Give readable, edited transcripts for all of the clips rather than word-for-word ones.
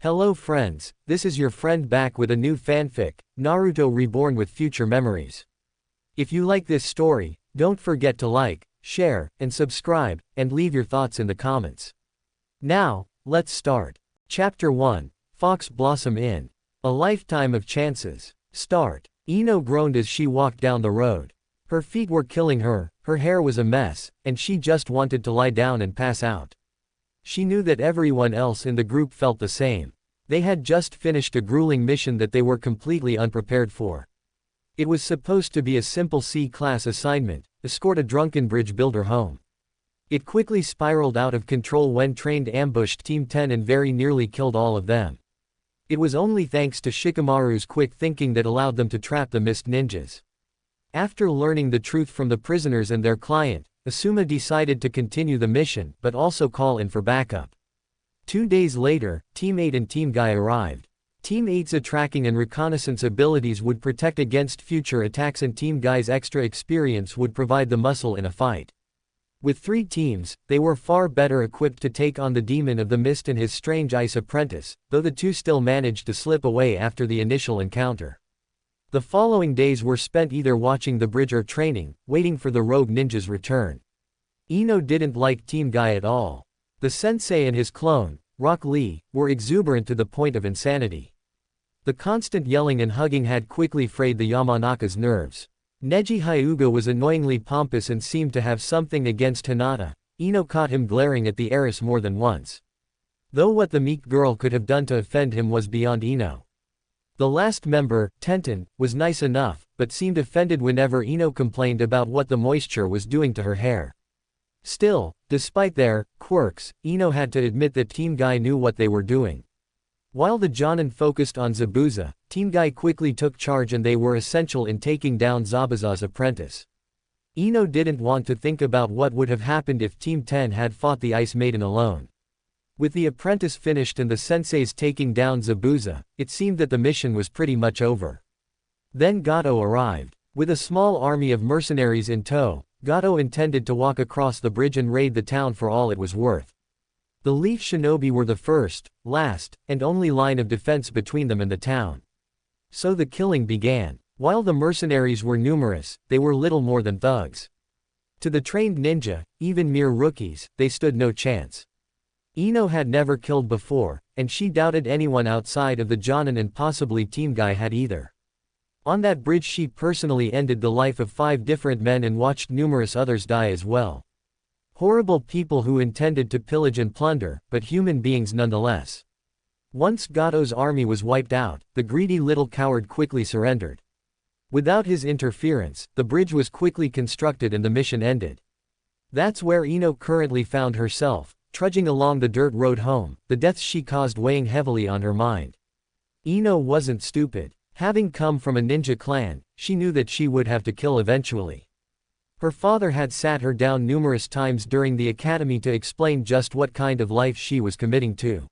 Hello friends, this is your friend back with a new fanfic, Naruto Reborn with Future Memories. If you like this story, don't forget to like, share, and subscribe, and leave your thoughts in the comments. Now, let's start. Chapter 1, Fox Blossom Inn. A Lifetime of Chances. Start. Ino groaned as she walked down the road. Her feet were killing her, her hair was a mess, and she just wanted to lie down and pass out. She knew that everyone else in the group felt the same. They had just finished a grueling mission that they were completely unprepared for. It was supposed to be a simple C-class assignment, escort a drunken bridge builder home. It quickly spiraled out of control when Trained ambushed Team 10 and very nearly killed all of them. It was only thanks to Shikamaru's quick thinking that allowed them to trap the mist ninjas. After learning the truth from the prisoners and their client, Asuma decided to continue the mission but also call in for backup. 2 days later, Team 8 and Team Guy arrived. Team 8's tracking and reconnaissance abilities would protect against future attacks and Team Guy's extra experience would provide the muscle in a fight. With 3 teams, they were far better equipped to take on the Demon of the Mist and his strange ice apprentice, though the two still managed to slip away after the initial encounter. The following days were spent either watching the bridge or training, waiting for the rogue ninja's return. Ino didn't like Team Guy at all. The sensei and his clone, Rock Lee, were exuberant to the point of insanity. The constant yelling and hugging had quickly frayed the Yamanaka's nerves. Neji Hyuga was annoyingly pompous and seemed to have something against Hinata. Ino caught him glaring at the heiress more than once. Though what the meek girl could have done to offend him was beyond Ino. The last member, Tenten, was nice enough, but seemed offended whenever Ino complained about what the moisture was doing to her hair. Still, despite their quirks, Ino had to admit that Team Guy knew what they were doing. While the Jonin focused on Zabuza, Team Guy quickly took charge and they were essential in taking down Zabuza's apprentice. Ino didn't want to think about what would have happened if Team 10 had fought the Ice Maiden alone. With the apprentice finished and the senseis taking down Zabuza, it seemed that the mission was pretty much over. Then Gato arrived. With a small army of mercenaries in tow, Gato intended to walk across the bridge and raid the town for all it was worth. The Leaf Shinobi were the first, last, and only line of defense between them and the town. So the killing began. While the mercenaries were numerous, they were little more than thugs. To the trained ninja, even mere rookies, they stood no chance. Ino had never killed before, and she doubted anyone outside of the Jonin and possibly Team Guy had either. On that bridge she personally ended the life of 5 different men and watched numerous others die as well. Horrible people who intended to pillage and plunder, but human beings nonetheless. Once Gato's army was wiped out, the greedy little coward quickly surrendered. Without his interference, the bridge was quickly constructed and the mission ended. That's where Ino currently found herself, trudging along the dirt road home, the deaths she caused weighing heavily on her mind. Ino wasn't stupid. Having come from a ninja clan, she knew that she would have to kill eventually. Her father had sat her down numerous times during the academy to explain just what kind of life she was committing to.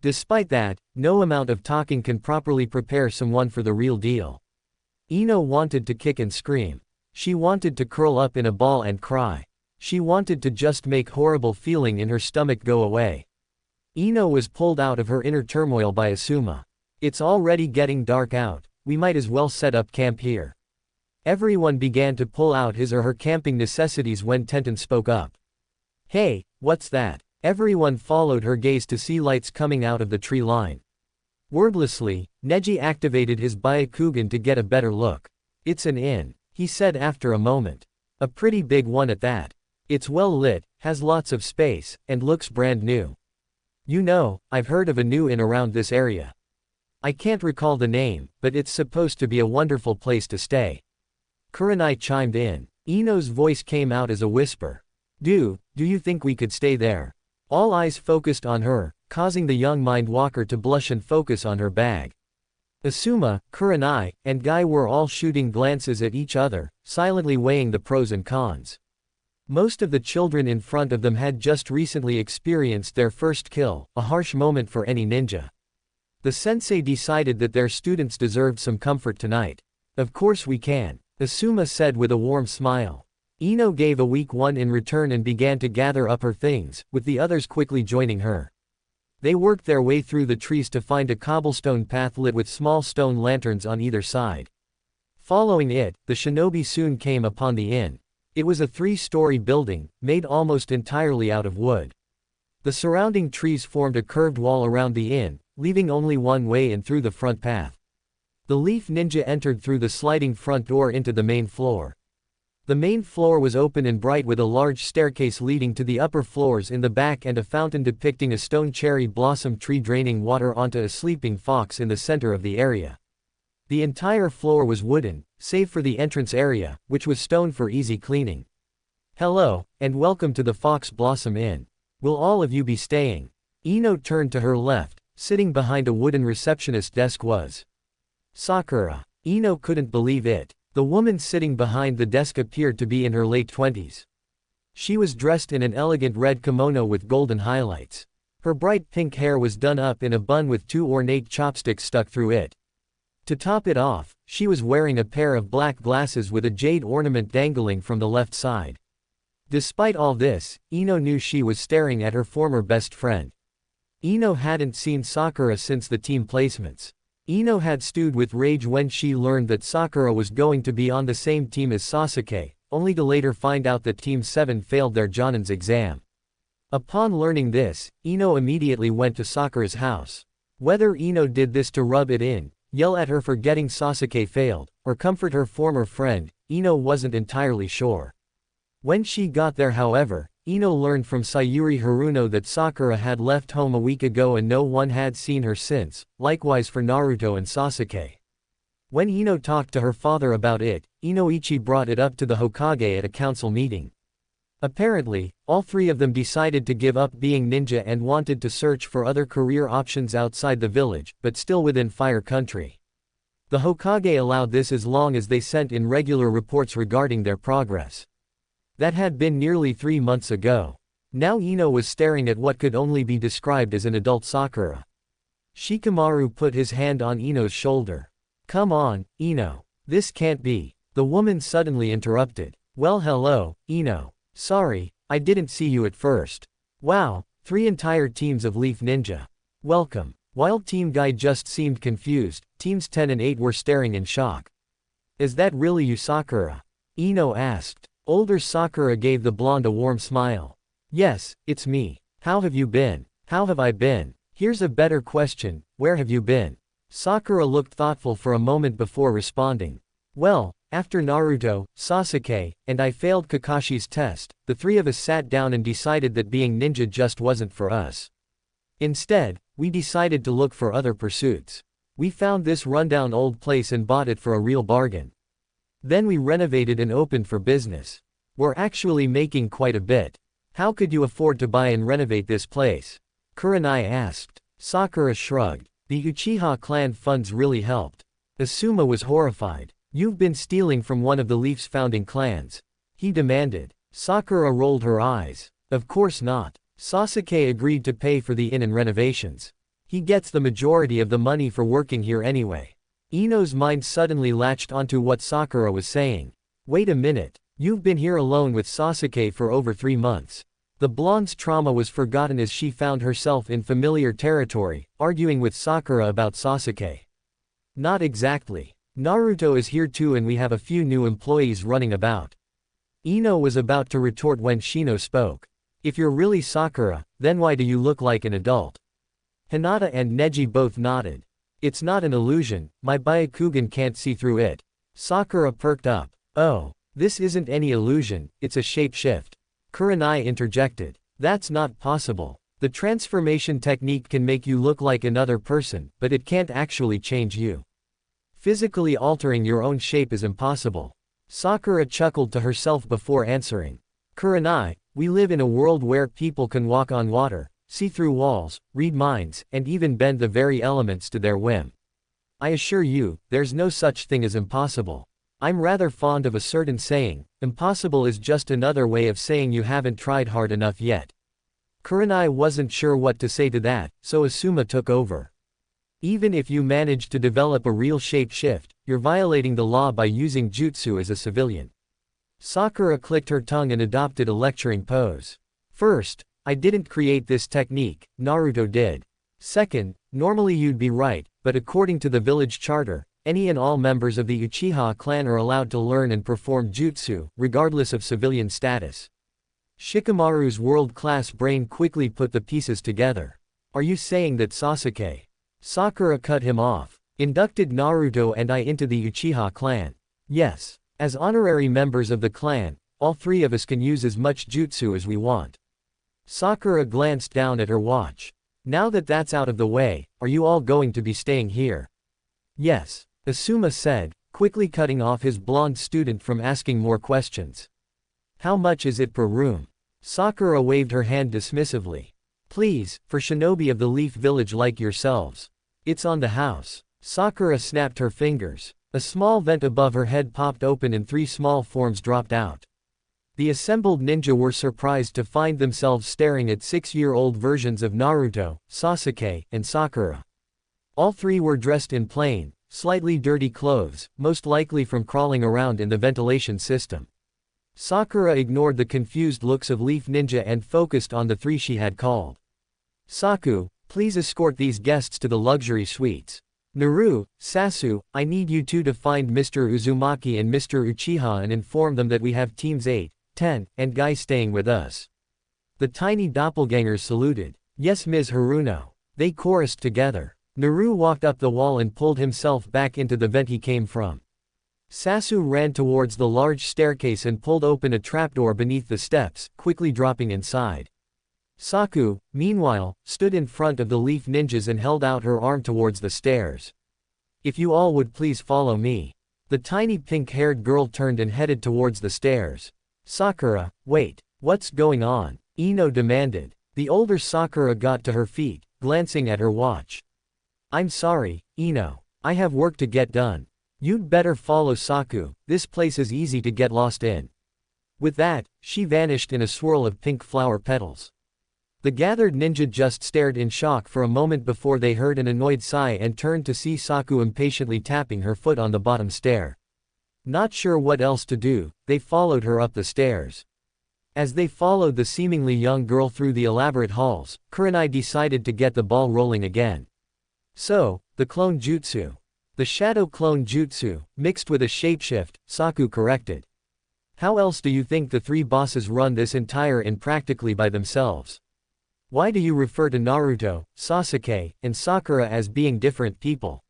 Despite that, no amount of talking can properly prepare someone for the real deal. Ino wanted to kick and scream. She wanted to curl up in a ball and cry. She wanted to just make horrible feeling in her stomach go away. Ino was pulled out of her inner turmoil by Asuma. It's already getting dark out, we might as well set up camp here. Everyone began to pull out his or her camping necessities when Tenten spoke up. Hey, what's that? Everyone followed her gaze to see lights coming out of the tree line. Wordlessly, Neji activated his Byakugan to get a better look. It's an inn, he said after a moment. A pretty big one at that. It's well lit, has lots of space, and looks brand new. You know, I've heard of a new inn around this area. I can't recall the name, but it's supposed to be a wonderful place to stay. Kurenai chimed in. Ino's voice came out as a whisper. Do you think we could stay there? All eyes focused on her, causing the young mind walker to blush and focus on her bag. Asuma, Kurenai, and Guy were all shooting glances at each other, silently weighing the pros and cons. Most of the children in front of them had just recently experienced their first kill, a harsh moment for any ninja. The sensei decided that their students deserved some comfort tonight. Of course we can, Asuma said with a warm smile. Ino gave a weak one in return and began to gather up her things, with the others quickly joining her. They worked their way through the trees to find a cobblestone path lit with small stone lanterns on either side. Following it, the shinobi soon came upon the inn. It was a 3-story building, made almost entirely out of wood. The surrounding trees formed a curved wall around the inn, leaving only one way in through the front path. The Leaf Ninja entered through the sliding front door into the main floor. The main floor was open and bright with a large staircase leading to the upper floors in the back and a fountain depicting a stone cherry blossom tree draining water onto a sleeping fox in the center of the area. The entire floor was wooden, save for the entrance area, which was stone for easy cleaning. "Hello, and welcome to the Fox Blossom Inn. Will all of you be staying?" Ino turned to her left. Sitting behind a wooden receptionist desk was Sakura. Ino couldn't believe it. The woman sitting behind the desk appeared to be in her late 20s. She was dressed in an elegant red kimono with golden highlights. Her bright pink hair was done up in a bun with 2 ornate chopsticks stuck through it. To top it off, she was wearing a pair of black glasses with a jade ornament dangling from the left side. Despite all this, Ino knew she was staring at her former best friend. Ino hadn't seen Sakura since the team placements. Ino had stewed with rage when she learned that Sakura was going to be on the same team as Sasuke, only to later find out that Team 7 failed their Jonin's exam. Upon learning this, Ino immediately went to Sakura's house. Whether Ino did this to rub it in, yell at her for getting Sasuke failed, or comfort her former friend, Ino wasn't entirely sure. When she got there however, Ino learned from Sayuri Haruno that Sakura had left home a week ago and no one had seen her since, likewise for Naruto and Sasuke. When Ino talked to her father about it, Inoichi brought it up to the Hokage at a council meeting. Apparently, all 3 of them decided to give up being ninja and wanted to search for other career options outside the village, but still within Fire Country. The Hokage allowed this as long as they sent in regular reports regarding their progress. That had been nearly 3 months ago. Now Ino was staring at what could only be described as an adult Sakura. Shikamaru put his hand on Ino's shoulder. "Come on, Ino. This can't be." The woman suddenly interrupted. "Well, hello, Ino. Sorry, I didn't see you at first. Wow, 3 entire teams of Leaf Ninja. Welcome." While Team Guy just seemed confused, Teams 10 and 8 were staring in shock. "Is that really you, Sakura?" Ino asked. Older Sakura gave the blonde a warm smile. "Yes, it's me. How have you been?" "How have I been? Here's a better question, where have you been?" Sakura looked thoughtful for a moment before responding. "Well, after Naruto, Sasuke, and I failed Kakashi's test, the 3 of us sat down and decided that being ninja just wasn't for us. Instead, we decided to look for other pursuits. We found this rundown old place and bought it for a real bargain. Then we renovated and opened for business. We're actually making quite a bit. How could you afford to buy and renovate this place?" Kurenai asked. Sakura shrugged. The Uchiha clan funds really helped. Asuma was horrified. "You've been stealing from one of the Leaf's founding clans," he demanded. Sakura rolled her eyes. "Of course not. Sasuke agreed to pay for the inn and renovations. He gets the majority of the money for working here anyway." Ino's mind suddenly latched onto what Sakura was saying. "Wait a minute, you've been here alone with Sasuke for over 3 months. The blonde's trauma was forgotten as she found herself in familiar territory, arguing with Sakura about Sasuke. "Not exactly. Naruto is here too and we have a few new employees running about." Ino was about to retort when Shino spoke. "If you're really Sakura, then why do you look like an adult?" Hinata and Neji both nodded. "It's not an illusion, my Byakugan can't see through it." Sakura perked up. "Oh, this isn't any illusion, it's a shape-shift." Kurenai interjected. "That's not possible. The transformation technique can make you look like another person, but it can't actually change you. Physically altering your own shape is impossible." Sakura chuckled to herself before answering. "Kurenai, we live in a world where people can walk on water, see through walls, read minds, and even bend the very elements to their whim. I assure you, there's no such thing as impossible. I'm rather fond of a certain saying, impossible is just another way of saying you haven't tried hard enough yet." Kurenai wasn't sure what to say to that, so Asuma took over. "Even if you manage to develop a real shape-shift, you're violating the law by using jutsu as a civilian." Sakura clicked her tongue and adopted a lecturing pose. "First, I didn't create this technique, Naruto did. Second, normally you'd be right, but according to the village charter, any and all members of the Uchiha clan are allowed to learn and perform jutsu, regardless of civilian status. Shikamaru's world-class brain quickly put the pieces together. Are you saying that Sasuke? Sakura cut him off. Inducted Naruto and I into the Uchiha clan. Yes. As honorary members of the clan, all three of us can use as much jutsu as we want. Sakura glanced down at her watch. Now that that's out of the way, are you all going to be staying here? Yes. Asuma said, quickly cutting off his blonde student from asking more questions. How much is it per room? Sakura waved her hand dismissively. Please, for shinobi of the Leaf Village like yourselves. It's on the house. Sakura snapped her fingers. A small vent above her head popped open and 3 small forms dropped out. The assembled ninja were surprised to find themselves staring at 6-year-old versions of Naruto, Sasuke, and Sakura. All 3 were dressed in plain, slightly dirty clothes, most likely from crawling around in the ventilation system. Sakura ignored the confused looks of Leaf Ninja and focused on the 3 she had called. Saku, please escort these guests to the luxury suites. Naru, Sasu, I need you two to find Mr. Uzumaki and Mr. Uchiha and inform them that we have teams 8, 10, and Guy staying with us. The tiny doppelgangers saluted. Yes, Ms. Haruno. They chorused together. Naru walked up the wall and pulled himself back into the vent he came from. Sasu ran towards the large staircase and pulled open a trapdoor beneath the steps, quickly dropping inside. Saku, meanwhile, stood in front of the Leaf Ninjas and held out her arm towards the stairs. If you all would please follow me. The tiny pink-haired girl turned and headed towards the stairs. Sakura, wait, what's going on? Ino demanded. The older Sakura got to her feet, glancing at her watch. I'm sorry, Ino. I have work to get done. You'd better follow Saku, this place is easy to get lost in. With that, she vanished in a swirl of pink flower petals. The gathered ninja just stared in shock for a moment before they heard an annoyed sigh and turned to see Saku impatiently tapping her foot on the bottom stair. Not sure what else to do, they followed her up the stairs. As they followed the seemingly young girl through the elaborate halls, Kurenai decided to get the ball rolling again. So, the clone jutsu. The shadow clone jutsu, mixed with a shapeshift, Saku corrected. How else do you think the 3 bosses run this entire inn practically by themselves? Why do you refer to Naruto, Sasuke, and Sakura as being different people?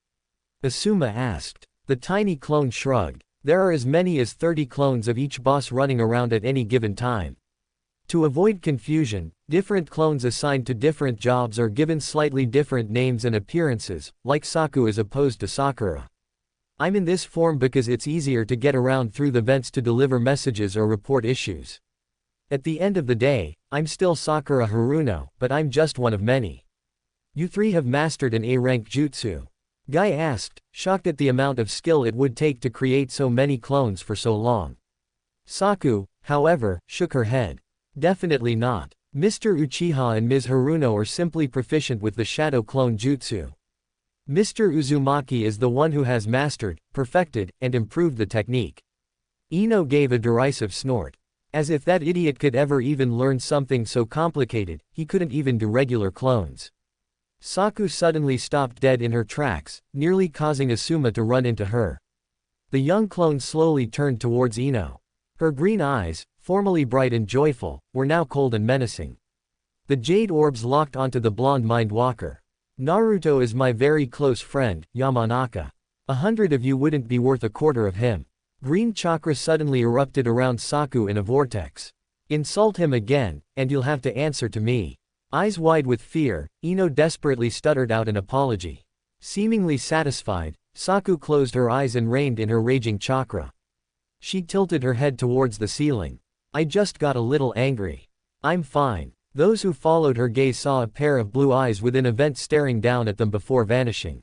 Asuma asked. The tiny clone shrugged. There are as many as 30 clones of each boss running around at any given time. To avoid confusion, different clones assigned to different jobs are given slightly different names and appearances, like Saku as opposed to Sakura. I'm in this form because it's easier to get around through the vents to deliver messages or report issues. At the end of the day, I'm still Sakura Haruno, but I'm just one of many. You 3 have mastered an A-rank jutsu. Guy asked, shocked at the amount of skill it would take to create so many clones for so long. Saku, however, shook her head. Definitely not. Mr. Uchiha and Ms. Haruno are simply proficient with the shadow clone jutsu. Mr. Uzumaki is the one who has mastered, perfected, and improved the technique. Ino gave a derisive snort. As if that idiot could ever even learn something so complicated, he couldn't even do regular clones. Saku suddenly stopped dead in her tracks, nearly causing Asuma to run into her. The young clone slowly turned towards Ino. Her green eyes, formerly bright and joyful, were now cold and menacing. The jade orbs locked onto the blonde mind walker. Naruto is my very close friend, Yamanaka. 100 of you wouldn't be worth a quarter of him. Green chakra suddenly erupted around Saku in a vortex. Insult him again, and you'll have to answer to me. Eyes wide with fear, Ino desperately stuttered out an apology. Seemingly satisfied, Saku closed her eyes and reined in her raging chakra. She tilted her head towards the ceiling. I just got a little angry. I'm fine. Those who followed her gaze saw a pair of blue eyes within a vent staring down at them before vanishing.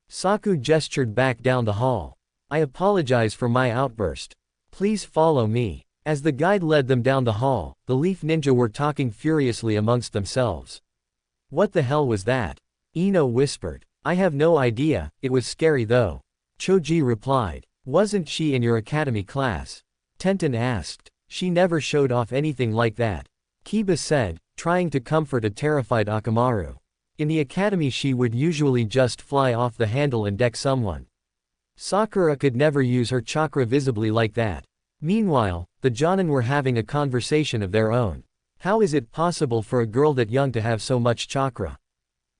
Saku gestured back down the hall. I apologize for my outburst. Please follow me. As the guide led them down the hall, the Leaf Ninja were talking furiously amongst themselves. What the hell was that? Ino whispered. I have no idea, it was scary though. Choji replied. Wasn't she in your academy class? Tenten asked. She never showed off anything like that. Kiba said, trying to comfort a terrified Akamaru. In the academy she would usually just fly off the handle and deck someone. Sakura could never use her chakra visibly like that. Meanwhile, the Jonin were having a conversation of their own. How is it possible for a girl that young to have so much chakra?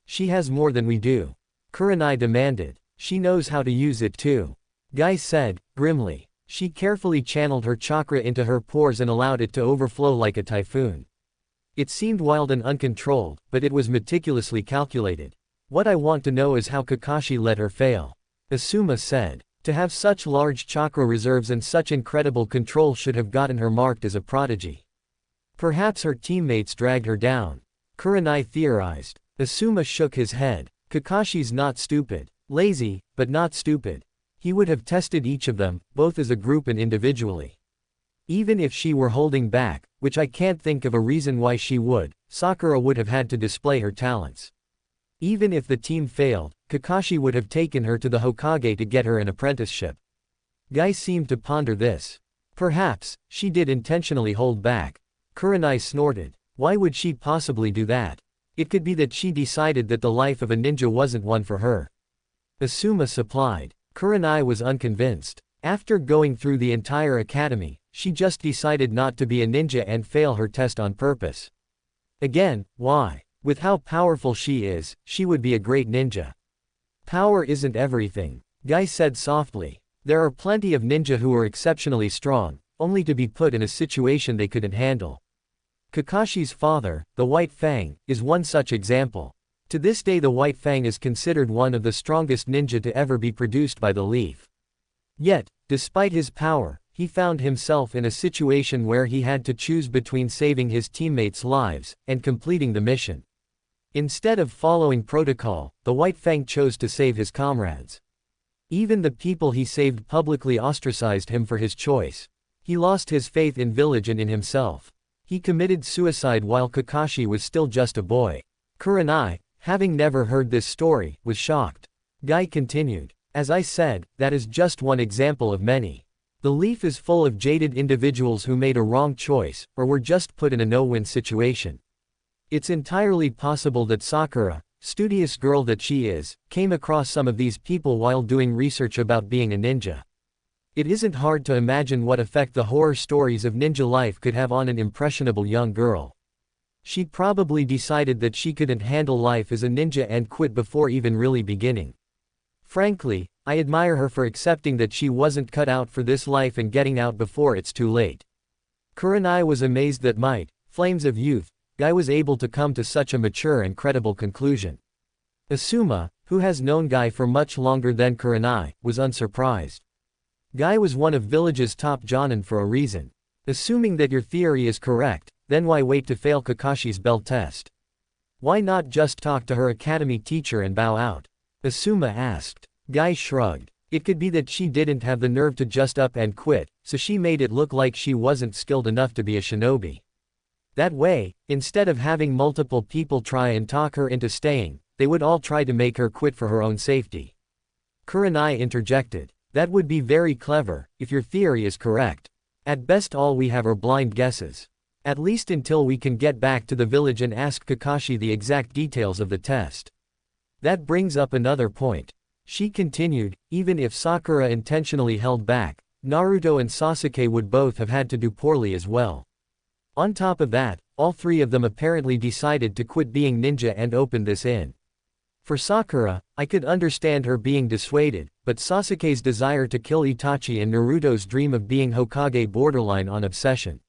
She has more than we do. Kurenai demanded. She knows how to use it too. Guy said, grimly. She carefully channeled her chakra into her pores and allowed it to overflow like a typhoon. It seemed wild and uncontrolled, but it was meticulously calculated. What I want to know is how Kakashi let her fail. Asuma said. To have such large chakra reserves and such incredible control should have gotten her marked as a prodigy. Perhaps her teammates dragged her down. Kurenai theorized. Asuma shook his head. Kakashi's not stupid. Lazy, but not stupid. He would have tested each of them, both as a group and individually. Even if she were holding back, which I can't think of a reason why she would, Sakura would have had to display her talents. Even if the team failed, Kakashi would have taken her to the Hokage to get her an apprenticeship. Guy seemed to ponder this. Perhaps, she did intentionally hold back. Kurenai snorted. Why would she possibly do that? It could be that she decided that the life of a ninja wasn't one for her. Asuma supplied. Kurenai was unconvinced. After going through the entire academy, she just decided not to be a ninja and fail her test on purpose. Again, why? With how powerful she is, she would be a great ninja. Power isn't everything, Guy said softly. There are plenty of ninja who are exceptionally strong, only to be put in a situation they couldn't handle. Kakashi's father, the White Fang, is one such example. To this day the White Fang is considered one of the strongest ninja to ever be produced by the Leaf. Yet, despite his power, he found himself in a situation where he had to choose between saving his teammates' lives and completing the mission. Instead of following protocol, the White Fang chose to save his comrades. Even the people he saved publicly ostracized him for his choice. He lost his faith in village and in himself. He committed suicide while Kakashi was still just a boy. Kurenai, having never heard this story, was shocked. Guy continued. As I said, that is just one example of many. The Leaf is full of jaded individuals who made a wrong choice, or were just put in a no-win situation. It's entirely possible that Sakura, studious girl that she is, came across some of these people while doing research about being a ninja. It isn't hard to imagine what effect the horror stories of ninja life could have on an impressionable young girl. She probably decided that she couldn't handle life as a ninja and quit before even really beginning. Frankly, I admire her for accepting that she wasn't cut out for this life and getting out before it's too late. Kurenai was amazed that might, flames of youth, Guy was able to come to such a mature and credible conclusion. Asuma, who has known Guy for much longer than Kurenai, was unsurprised. Guy was one of village's top jonin for a reason. Assuming that your theory is correct, then why wait to fail Kakashi's bell test? Why not just talk to her academy teacher and bow out? Asuma asked. Guy shrugged. It could be that she didn't have the nerve to just up and quit, so she made it look like she wasn't skilled enough to be a shinobi. That way, instead of having multiple people try and talk her into staying, they would all try to make her quit for her own safety. Kurenai interjected. That would be very clever, if your theory is correct. At best all we have are blind guesses. At least until we can get back to the village and ask Kakashi the exact details of the test. That brings up another point. She continued, even if Sakura intentionally held back, Naruto and Sasuke would both have had to do poorly as well. On top of that, all three of them apparently decided to quit being ninja and open this in. For Sakura, I could understand her being dissuaded, but Sasuke's desire to kill Itachi and Naruto's dream of being Hokage borderline on obsession.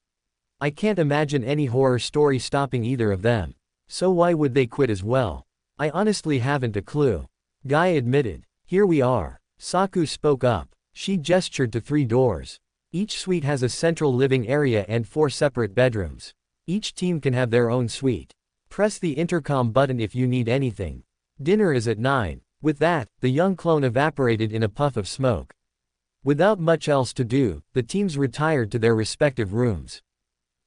I can't imagine any horror story stopping either of them. So why would they quit as well? I honestly haven't a clue. Guy admitted. Here we are. Saku spoke up. She gestured to 3 doors. Each suite has a central living area and 4 separate bedrooms. Each team can have their own suite. Press the intercom button if you need anything. Dinner is at 9. With that, the young clone evaporated in a puff of smoke. Without much else to do, the teams retired to their respective rooms.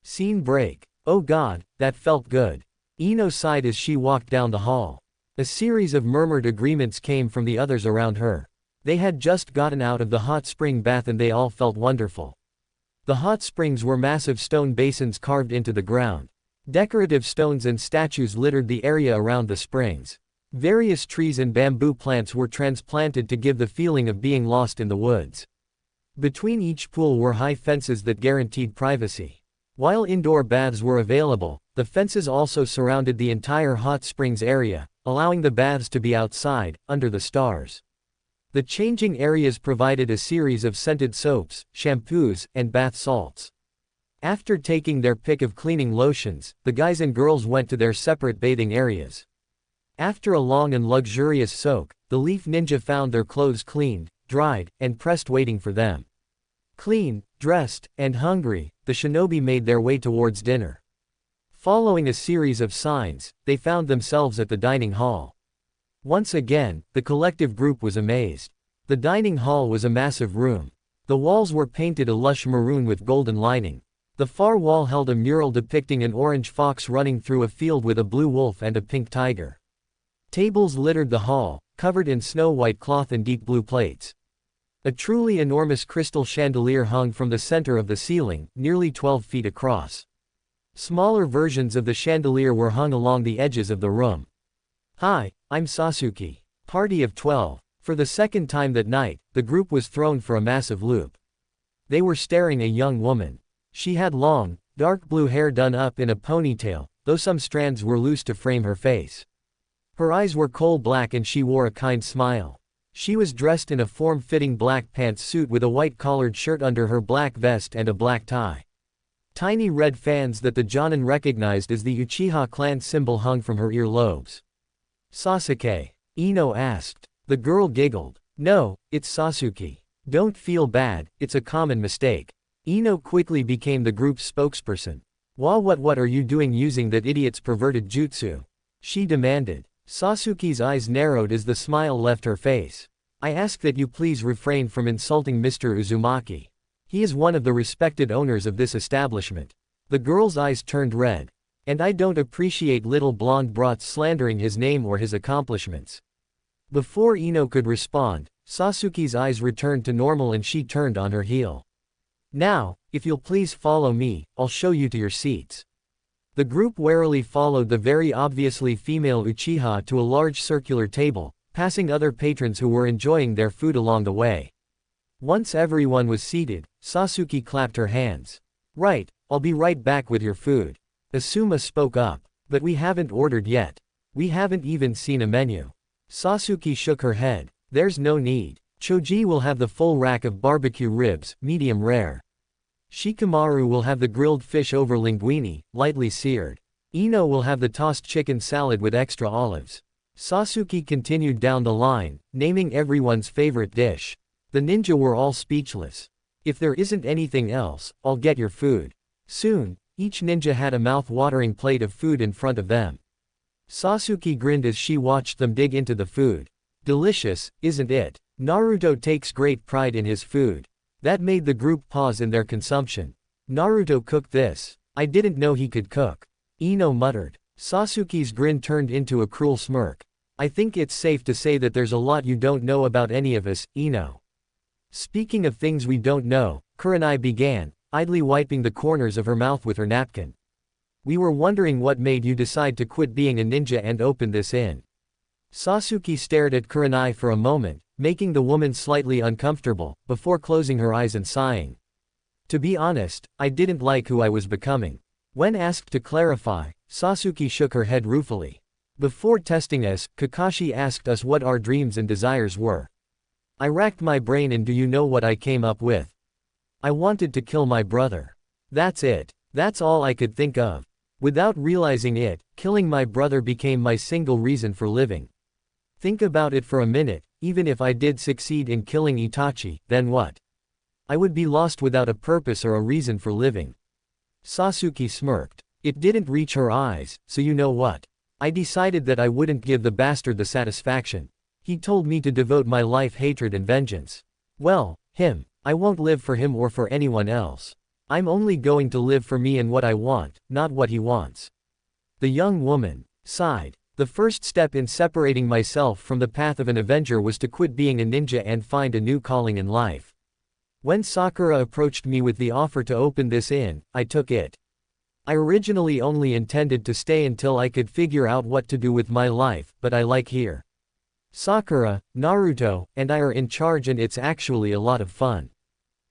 Scene break. Oh god, that felt good. Ino sighed as she walked down the hall. A series of murmured agreements came from the others around her. They had just gotten out of the hot spring bath and they all felt wonderful. The hot springs were massive stone basins carved into the ground. Decorative stones and statues littered the area around the springs. Various trees and bamboo plants were transplanted to give the feeling of being lost in the woods. Between each pool were high fences that guaranteed privacy. While indoor baths were available, the fences also surrounded the entire hot springs area, allowing the baths to be outside, under the stars. The changing areas provided a series of scented soaps, shampoos, and bath salts. After taking their pick of cleaning lotions, the guys and girls went to their separate bathing areas. After a long and luxurious soak, the Leaf Ninja found their clothes cleaned, dried, and pressed waiting for them. Clean, dressed, and hungry, the shinobi made their way towards dinner. Following a series of signs, they found themselves at the dining hall. Once again, the collective group was amazed. The dining hall was a massive room. The walls were painted a lush maroon with golden lining. The far wall held a mural depicting an orange fox running through a field with a blue wolf and a pink tiger. Tables littered the hall, covered in snow-white cloth and deep blue plates. A truly enormous crystal chandelier hung from the center of the ceiling, nearly 12 feet across. Smaller versions of the chandelier were hung along the edges of the room. "Hi, I'm Sasuke. Party of 12. For the second time that night, the group was thrown for a massive loop. They were staring at a young woman. She had long, dark blue hair done up in a ponytail, though some strands were loose to frame her face. Her eyes were coal black and she wore a kind smile. She was dressed in a form-fitting black pantsuit with a white collared shirt under her black vest and a black tie. Tiny red fans that the Jonin recognized as the Uchiha clan symbol hung from her earlobes. "Sasuke?" Ino asked. The girl giggled. "No, it's Sasuke. Don't feel bad, it's a common mistake." Ino quickly became the group's spokesperson. What are you doing using that idiot's perverted jutsu?" she demanded. Sasuke's eyes narrowed as the smile left her face. "I ask that you please refrain from insulting Mr. Uzumaki. He is one of the respected owners of this establishment." The girl's eyes turned red. "And I don't appreciate little blonde brats slandering his name or his accomplishments." Before Ino could respond, Sasuke's eyes returned to normal and she turned on her heel. "Now, if you'll please follow me, I'll show you to your seats." The group warily followed the very obviously female Uchiha to a large circular table, passing other patrons who were enjoying their food along the way. Once everyone was seated, Sasuke clapped her hands. "Right, I'll be right back with your food." Asuma spoke up. "But we haven't ordered yet. We haven't even seen a menu." Sasuke shook her head. "There's no need. Choji will have the full rack of barbecue ribs, medium rare. Shikamaru will have the grilled fish over linguine, lightly seared. Ino will have the tossed chicken salad with extra olives." Sasuke continued down the line, naming everyone's favorite dish. The ninja were all speechless. "If there isn't anything else, I'll get your food." Soon, each ninja had a mouth-watering plate of food in front of them. Sasuke grinned as she watched them dig into the food. "Delicious, isn't it? Naruto takes great pride in his food." That made the group pause in their consumption. "Naruto cooked this. I didn't know he could cook." Ino muttered. Sasuke's grin turned into a cruel smirk. "I think it's safe to say that there's a lot you don't know about any of us, Ino." "Speaking of things we don't know," Kurenai began, idly wiping the corners of her mouth with her napkin. "We were wondering what made you decide to quit being a ninja and open this inn." Sasuke stared at Kurenai for a moment, making the woman slightly uncomfortable, before closing her eyes and sighing. "To be honest, I didn't like who I was becoming." When asked to clarify, Sasuke shook her head ruefully. "Before testing us, Kakashi asked us what our dreams and desires were. I racked my brain and do you know what I came up with? I wanted to kill my brother. That's it. That's all I could think of. Without realizing it, killing my brother became my single reason for living. Think about it for a minute, even if I did succeed in killing Itachi, then what? I would be lost without a purpose or a reason for living." Sasuke smirked. It didn't reach her eyes, so you know what? I decided that I wouldn't give the bastard the satisfaction. He told me to devote my life hatred and vengeance. Well, him. I won't live for him or for anyone else. I'm only going to live for me and what I want, not what he wants. The young woman sighed. The first step in separating myself from the path of an avenger was to quit being a ninja and find a new calling in life. When Sakura approached me with the offer to open this inn, I took it. I originally only intended to stay until I could figure out what to do with my life, but I like here. Sakura, Naruto, and I are in charge and it's actually a lot of fun.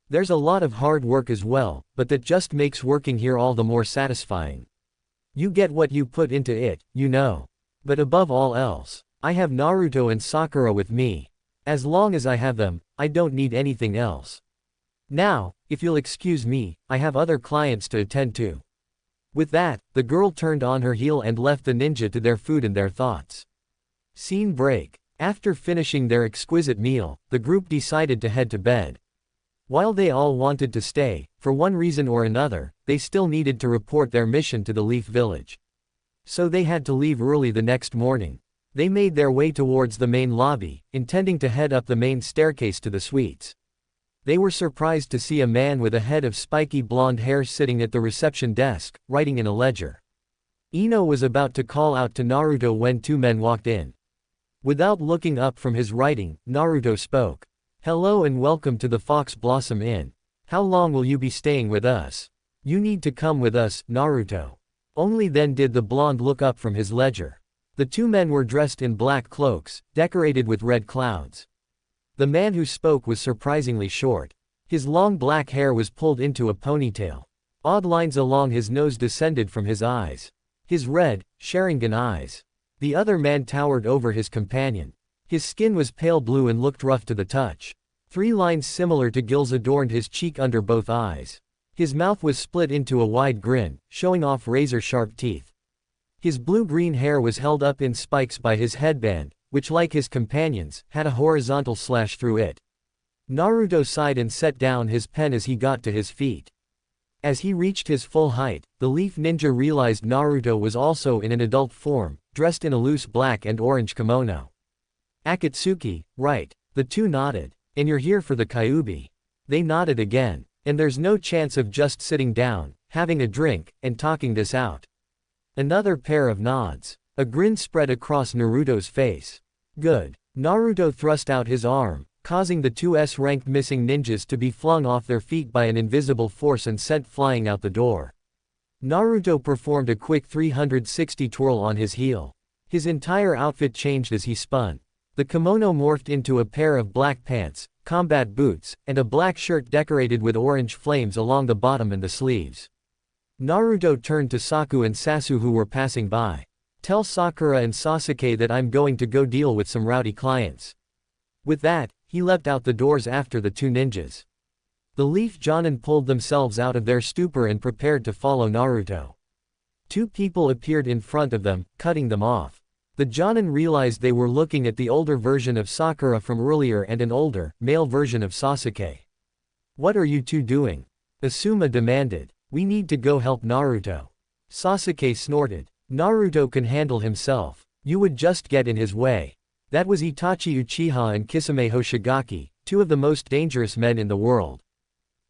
There's a lot of hard work as well, but that just makes working here all the more satisfying. You get what you put into it, you know. But above all else, I have Naruto and Sakura with me. As long as I have them, I don't need anything else. Now, if you'll excuse me, I have other clients to attend to. With that, the girl turned on her heel and left the ninja to their food and their thoughts. Scene break. After finishing their exquisite meal, the group decided to head to bed. While they all wanted to stay, for one reason or another, they still needed to report their mission to the Leaf Village. So they had to leave early the next morning. They made their way towards the main lobby, intending to head up the main staircase to the suites. They were surprised to see a man with a head of spiky blonde hair sitting at the reception desk, writing in a ledger. Ino was about to call out to Naruto when two men walked in. Without looking up from his writing, Naruto spoke. "Hello and welcome to the Fox Blossom Inn. How long will you be staying with us? You need to come with us, Naruto." Only then did the blonde look up from his ledger. The two men were dressed in black cloaks, decorated with red clouds. The man who spoke was surprisingly short. His long black hair was pulled into a ponytail. Odd lines along his nose descended from his eyes. His red, Sharingan eyes. The other man towered over his companion. His skin was pale blue and looked rough to the touch. 3 lines similar to gills adorned his cheek under both eyes. His mouth was split into a wide grin, showing off razor-sharp teeth. His blue-green hair was held up in spikes by his headband, which like his companions, had a horizontal slash through it. Naruto sighed and set down his pen as he got to his feet. As he reached his full height, the Leaf Ninja realized Naruto was also in an adult form, dressed in a loose black and orange kimono. "Akatsuki, right." The two nodded. "And you're here for the Kyuubi." They nodded again. "And there's no chance of just sitting down, having a drink, and talking this out." Another pair of nods. A grin spread across Naruto's face. "Good." Naruto thrust out his arm, causing the two S-ranked missing ninjas to be flung off their feet by an invisible force and sent flying out the door. Naruto performed a quick 360 twirl on his heel. His entire outfit changed as he spun. The kimono morphed into a pair of black pants, combat boots, and a black shirt decorated with orange flames along the bottom and the sleeves. Naruto turned to Saku and Sasu who were passing by. "Tell Sakura and Sasuke that I'm going to go deal with some rowdy clients." With that, he leapt out the doors after the two ninjas. The Leaf Jonin pulled themselves out of their stupor and prepared to follow Naruto. Two people appeared in front of them, cutting them off. The Jonin realized they were looking at the older version of Sakura from earlier and an older, male version of Sasuke. "What are you two doing?" Asuma demanded. "We need to go help Naruto." Sasuke snorted. "Naruto can handle himself. You would just get in his way." That was Itachi Uchiha and Kisame Hoshigaki, two of the most dangerous men in the world.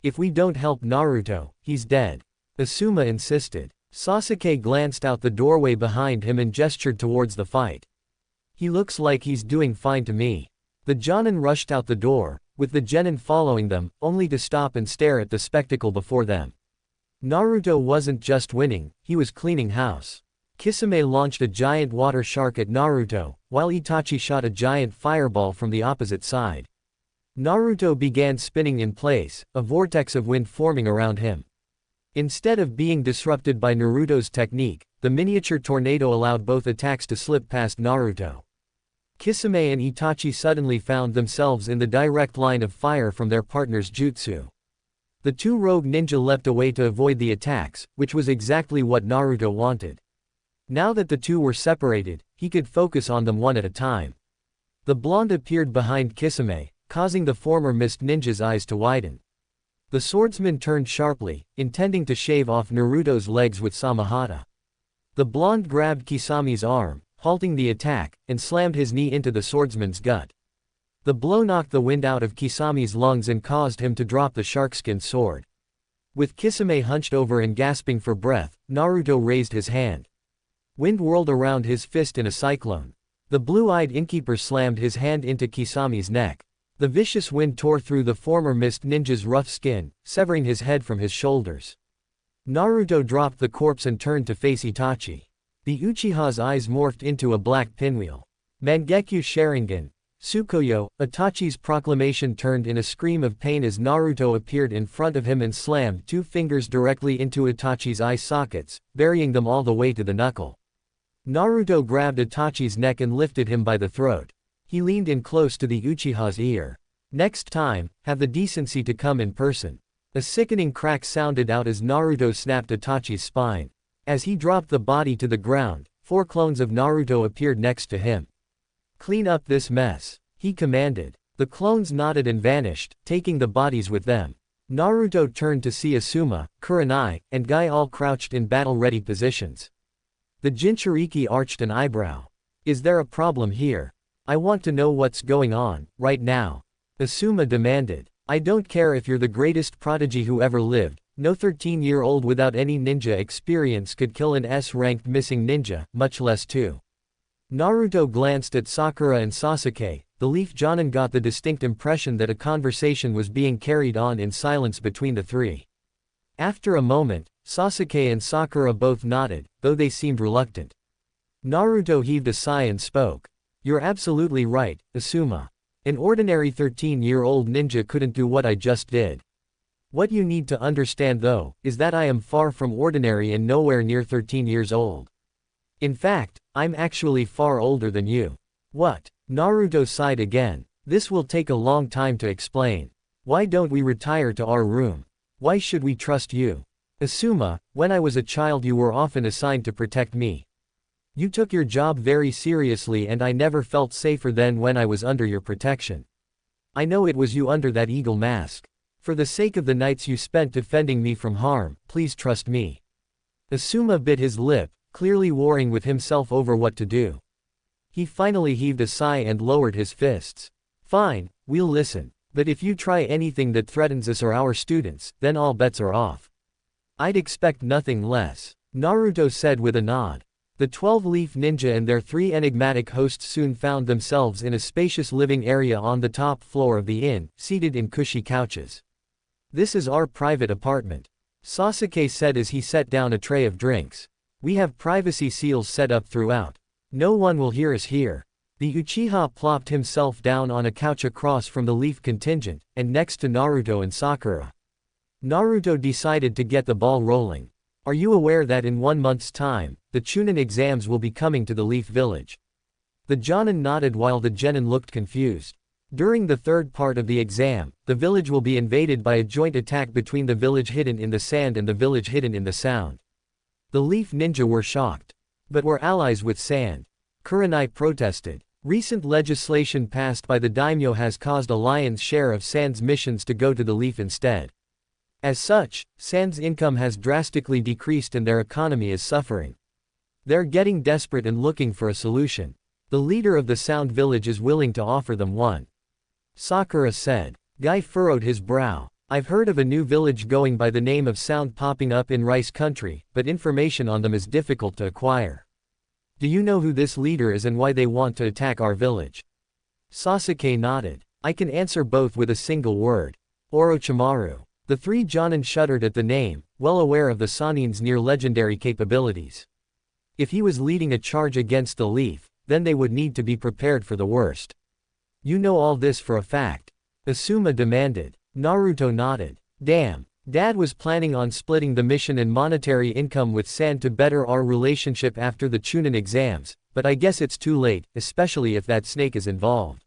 "If we don't help Naruto, he's dead," Asuma insisted. Sasuke glanced out the doorway behind him and gestured towards the fight. "He looks like he's doing fine to me." The Jonin rushed out the door, with the genin following them, only to stop and stare at the spectacle before them. Naruto wasn't just winning, he was cleaning house. Kisame launched a giant water shark at Naruto, while Itachi shot a giant fireball from the opposite side. Naruto began spinning in place, a vortex of wind forming around him. Instead of being disrupted by Naruto's technique, the miniature tornado allowed both attacks to slip past Naruto. Kisame and Itachi suddenly found themselves in the direct line of fire from their partner's jutsu. The two rogue ninja leapt away to avoid the attacks, which was exactly what Naruto wanted. Now that the two were separated, he could focus on them one at a time. The blonde appeared behind Kisame, causing the former mist ninja's eyes to widen. The swordsman turned sharply, intending to shave off Naruto's legs with Samahata. The blonde grabbed Kisame's arm, halting the attack, and slammed his knee into the swordsman's gut. The blow knocked the wind out of Kisame's lungs and caused him to drop the sharkskin sword. With Kisame hunched over and gasping for breath, Naruto raised his hand. Wind whirled around his fist in a cyclone. The blue-eyed innkeeper slammed his hand into Kisame's neck. The vicious wind tore through the former mist ninja's rough skin, severing his head from his shoulders. Naruto dropped the corpse and turned to face Itachi. The Uchiha's eyes morphed into a black pinwheel. Mangekyo Sharingan. Tsukuyo, Itachi's proclamation turned in a scream of pain as Naruto appeared in front of him and slammed 2 fingers directly into Itachi's eye sockets, burying them all the way to the knuckle. Naruto grabbed Itachi's neck and lifted him by the throat. He leaned in close to the Uchiha's ear. "Next time, have the decency to come in person." A sickening crack sounded out as Naruto snapped Itachi's spine. As he dropped the body to the ground, 4 clones of Naruto appeared next to him. "Clean up this mess," he commanded. The clones nodded and vanished, taking the bodies with them. Naruto turned to see Asuma, Kurenai, and Guy all crouched in battle-ready positions. The Jinchuriki arched an eyebrow. "Is there a problem here? I want to know what's going on, right now," Asuma demanded. "I don't care if you're the greatest prodigy who ever lived, no 13-year-old without any ninja experience could kill an S-ranked missing ninja, much less 2. Naruto glanced at Sakura and Sasuke. The Leaf Jonin got the distinct impression that a conversation was being carried on in silence between the 3. After a moment, Sasuke and Sakura both nodded, though they seemed reluctant. Naruto heaved a sigh and spoke. "You're absolutely right, Asuma. An ordinary 13-year-old ninja couldn't do what I just did. What you need to understand though, is that I am far from ordinary and nowhere near 13 years old. In fact, I'm actually far older than you." "What?" Naruto sighed again. "This will take a long time to explain. Why don't we retire to our room? Why should we trust you? Asuma, when I was a child you were often assigned to protect me. You took your job very seriously and I never felt safer than when I was under your protection. I know it was you under that eagle mask. For the sake of the nights you spent defending me from harm, please trust me." Asuma bit his lip, clearly warring with himself over what to do. He finally heaved a sigh and lowered his fists. "Fine, we'll listen. But if you try anything that threatens us or our students, then all bets are off." "I'd expect nothing less," Naruto said with a nod. The 12-leaf ninja and their 3 enigmatic hosts soon found themselves in a spacious living area on the top floor of the inn, seated in cushy couches. "This is our private apartment," Sasuke said as he set down a tray of drinks. "We have privacy seals set up throughout. No one will hear us here." The Uchiha plopped himself down on a couch across from the Leaf contingent, and next to Naruto and Sakura. Naruto decided to get the ball rolling. "Are you aware that in 1 month's time, the Chunin exams will be coming to the Leaf village?" The Jonin nodded while the Genin looked confused. "During the 3rd part of the exam, the village will be invaded by a joint attack between the village hidden in the sand and the village hidden in the sound." The Leaf ninja were shocked. "But we're allies with sand," Kurenai protested. "Recent legislation passed by the daimyo has caused a lion's share of sand's missions to go to the Leaf instead. As such, sand's income has drastically decreased and their economy is suffering. They're getting desperate and looking for a solution. The leader of the Sound village is willing to offer them one," Sakura said. Guy furrowed his brow. "I've heard of a new village going by the name of Sound popping up in Rice Country, but information on them is difficult to acquire. Do you know who this leader is and why they want to attack our village?" Sasuke nodded. "I can answer both with a single word. Orochimaru." The 3 Jonin shuddered at the name, well aware of the Sanin's near-legendary capabilities. If he was leading a charge against the Leaf, then they would need to be prepared for the worst. "You know all this for a fact?" Asuma demanded. Naruto nodded. "Damn. Dad was planning on splitting the mission and monetary income with Sand to better our relationship after the Chunin exams, but I guess it's too late, especially if that snake is involved."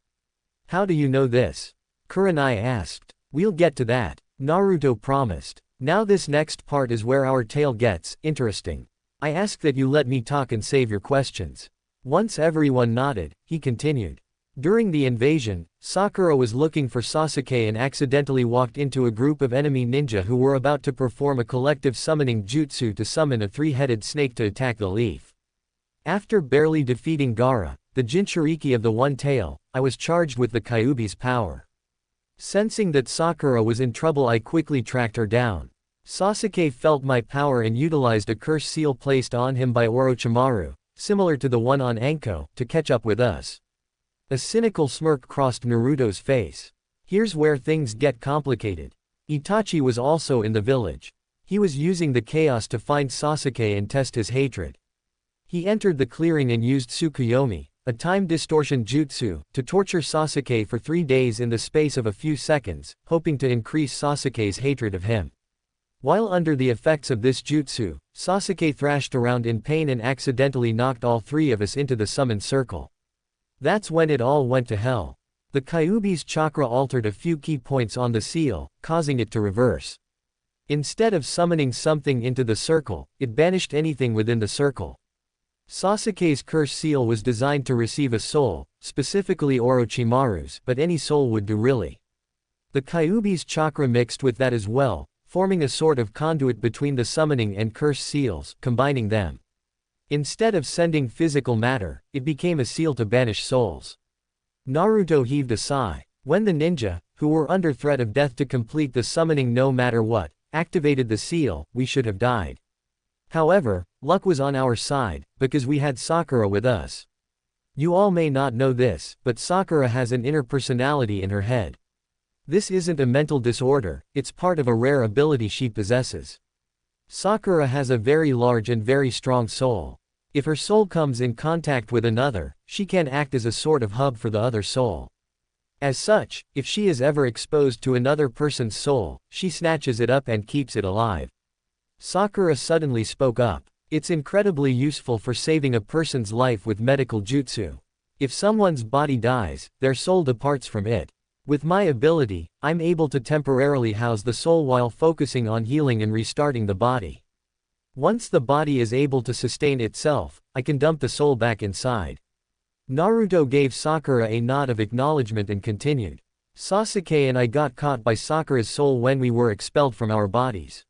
"How do you know this?" Kurenai asked. "We'll get to that," Naruto promised. "Now this next part is where our tale gets interesting. I ask that you let me talk and save your questions." Once everyone nodded, he continued. During the invasion, Sakura was looking for Sasuke and accidentally walked into a group of enemy ninja who were about to perform a collective summoning jutsu to summon a 3-headed snake to attack the Leaf. After barely defeating Gaara, the Jinchuriki of the One Tail, I was charged with the Kyuubi's power. Sensing that Sakura was in trouble, I quickly tracked her down. Sasuke felt my power and utilized a curse seal placed on him by Orochimaru, similar to the one on Anko, to catch up with us. A cynical smirk crossed Naruto's face. Here's where things get complicated. Itachi was also in the village. He was using the chaos to find Sasuke and test his hatred. He entered the clearing and used Tsukuyomi, a time distortion jutsu, to torture Sasuke for 3 days in the space of a few seconds, hoping to increase Sasuke's hatred of him. While under the effects of this jutsu, Sasuke thrashed around in pain and accidentally knocked all 3 of us into the summoned circle. That's when it all went to hell. The Kyuubi's chakra altered a few key points on the seal, causing it to reverse. Instead of summoning something into the circle, it banished anything within the circle. Sasuke's curse seal was designed to receive a soul, specifically Orochimaru's, but any soul would do really. The Kyuubi's chakra mixed with that as well, forming a sort of conduit between the summoning and curse seals, combining them. Instead of sending physical matter, it became a seal to banish souls. Naruto heaved a sigh. When the ninja, who were under threat of death to complete the summoning no matter what, activated the seal, we should have died. However, luck was on our side, because we had Sakura with us. You all may not know this, but Sakura has an inner personality in her head. This isn't a mental disorder, it's part of a rare ability she possesses. Sakura has a very large and very strong soul. If her soul comes in contact with another, she can act as a sort of hub for the other soul. As such, if she is ever exposed to another person's soul, she snatches it up and keeps it alive. Sakura suddenly spoke up. It's incredibly useful for saving a person's life with medical jutsu. If someone's body dies, their soul departs from it. With my ability, I'm able to temporarily house the soul while focusing on healing and restarting the body. Once the body is able to sustain itself, I can dump the soul back inside. Naruto gave Sakura a nod of acknowledgement and continued. Sasuke and I got caught by Sakura's soul when we were expelled from our bodies.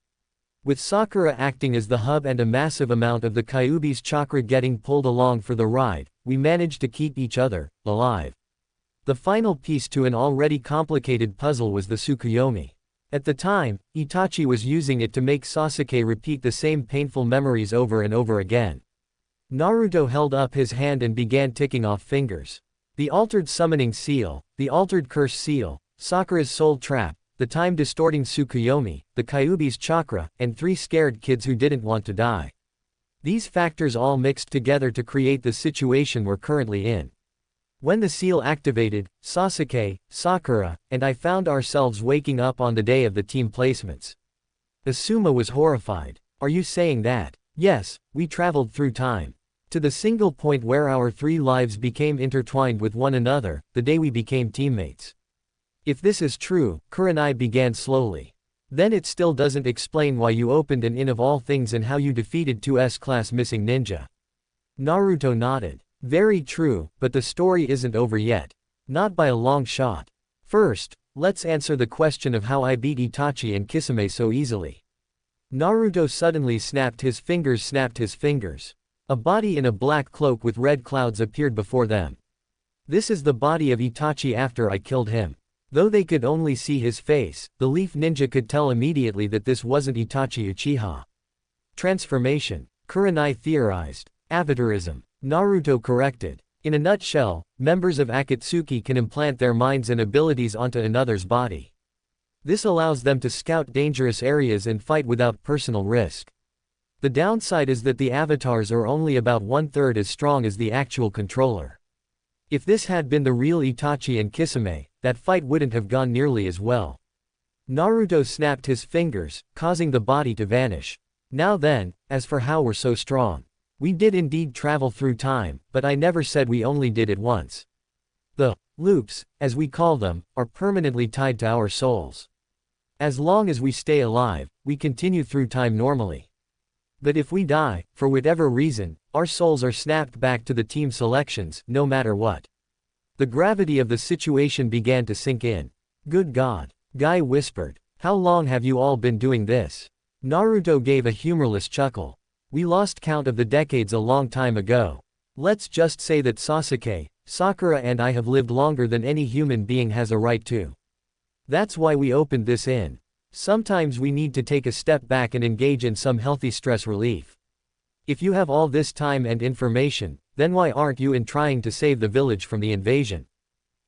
With Sakura acting as the hub and a massive amount of the Kyuubi's chakra getting pulled along for the ride, we managed to keep each other alive. The final piece to an already complicated puzzle was the Tsukuyomi. At the time, Itachi was using it to make Sasuke repeat the same painful memories over and over again. Naruto held up his hand and began ticking off fingers. The altered summoning seal, the altered curse seal, Sakura's soul trap, the time-distorting Tsukuyomi, the Kyuubi's chakra, and 3 scared kids who didn't want to die. These factors all mixed together to create the situation we're currently in. When the seal activated, Sasuke, Sakura, and I found ourselves waking up on the day of the team placements. Asuma was horrified. Are you saying that? Yes, we traveled through time. To the single point where our 3 lives became intertwined with one another, the day we became teammates. If this is true, Kurenai began slowly. Then it still doesn't explain why you opened an inn of all things and how you defeated 2 S-class missing ninja. Naruto nodded. Very true, but the story isn't over yet. Not by a long shot. First, let's answer the question of how I beat Itachi and Kisame so easily. Naruto suddenly snapped his fingers. A body in a black cloak with red clouds appeared before them. This is the body of Itachi after I killed him. Though they could only see his face, the Leaf Ninja could tell immediately that this wasn't Itachi Uchiha. Transformation. Kurenai theorized. Avatarism. Naruto corrected. In a nutshell, members of Akatsuki can implant their minds and abilities onto another's body. This allows them to scout dangerous areas and fight without personal risk. The downside is that the avatars are only about 1/3 as strong as the actual controller. If this had been the real Itachi and Kisame, that fight wouldn't have gone nearly as well. Naruto snapped his fingers, causing the body to vanish. Now then, as for how we're so strong. We did indeed travel through time, but I never said we only did it once. The loops, as we call them, are permanently tied to our souls. As long as we stay alive, we continue through time normally. But if we die, for whatever reason, our souls are snapped back to the team selections, no matter what. The gravity of the situation began to sink in. Good God. Guy whispered. How long have you all been doing this? Naruto gave a humorless chuckle. We lost count of the decades a long time ago. Let's just say that Sasuke, Sakura and I have lived longer than any human being has a right to. That's why we opened this inn. Sometimes we need to take a step back and engage in some healthy stress relief. If you have all this time and information, then why aren't you in trying to save the village from the invasion?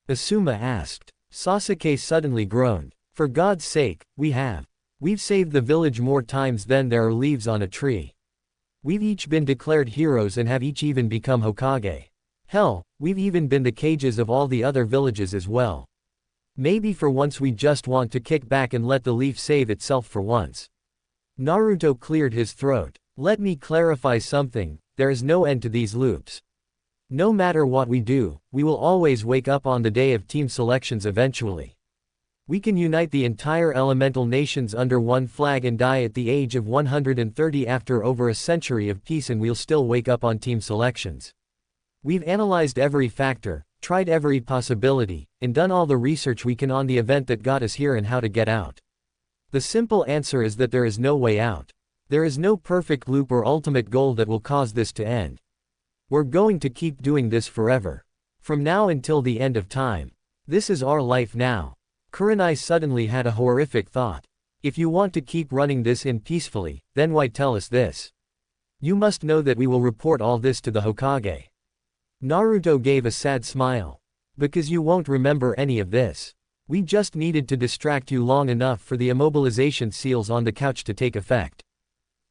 Asuma asked. Sasuke suddenly groaned. For God's sake, we have. We've saved the village more times than there are leaves on a tree. We've each been declared heroes and have each even become Hokage. Hell, we've even been the cages of all the other villages as well. Maybe for once we just want to kick back and let the leaf save itself for once. Naruto cleared his throat. Let me clarify something, there is no end to these loops. No matter what we do, we will always wake up on the day of team selections eventually. We can unite the entire elemental nations under one flag and die at the age of 130 after over a century of peace, and we'll still wake up on team selections. We've analyzed every factor, tried every possibility, and done all the research we can on the event that got us here and how to get out. The simple answer is that there is no way out. There is no perfect loop or ultimate goal that will cause this to end. We're going to keep doing this forever. From now until the end of time. This is our life now. Kurenai suddenly had a horrific thought. If you want to keep running this in peacefully, then why tell us this? You must know that we will report all this to the Hokage. Naruto gave a sad smile. Because you won't remember any of this. We just needed to distract you long enough for the immobilization seals on the couch to take effect.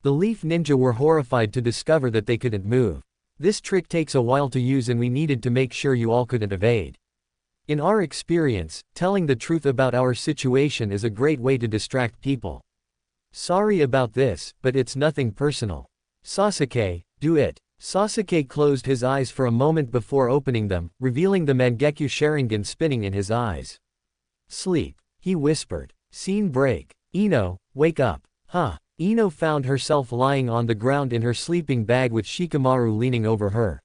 The Leaf Ninja were horrified to discover that they couldn't move. This trick takes a while to use and we needed to make sure you all couldn't evade. In our experience, telling the truth about our situation is a great way to distract people. Sorry about this, but it's nothing personal. Sasuke, do it. Sasuke closed his eyes for a moment before opening them, revealing the Mangekyo Sharingan spinning in his eyes. Sleep, he whispered. Scene break. Ino, wake up. Huh. Ino found herself lying on the ground in her sleeping bag with Shikamaru leaning over her.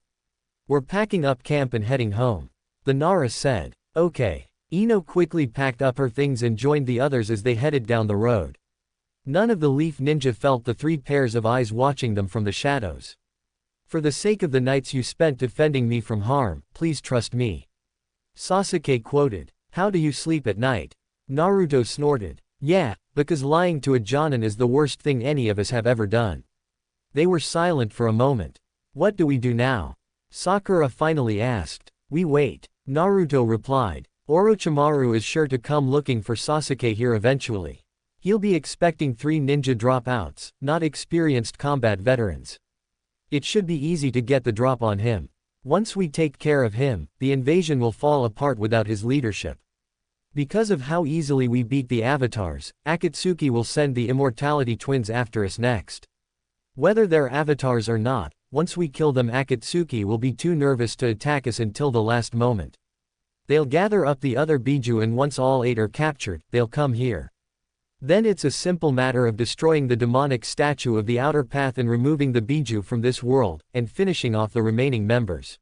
We're packing up camp and heading home. The Nara said. Okay. Ino quickly packed up her things and joined the others as they headed down the road. None of the Leaf Ninja felt the three pairs of eyes watching them from the shadows. For the sake of the nights you spent defending me from harm, please trust me. Sasuke quoted. How do you sleep at night? Naruto snorted. Yeah, because lying to a Jonin is the worst thing any of us have ever done. They were silent for a moment. What do we do now? Sakura finally asked. We wait. Naruto replied. Orochimaru is sure to come looking for Sasuke here eventually. He'll be expecting 3 ninja dropouts, not experienced combat veterans. It should be easy to get the drop on him. Once we take care of him, the invasion will fall apart without his leadership. Because of how easily we beat the avatars, Akatsuki will send the Immortality Twins after us next. Whether they're avatars or not, once we kill them, Akatsuki will be too nervous to attack us until the last moment. They'll gather up the other Biju and once all 8 are captured, they'll come here. Then it's a simple matter of destroying the demonic statue of the outer path and removing the Biju from this world, and finishing off the remaining members.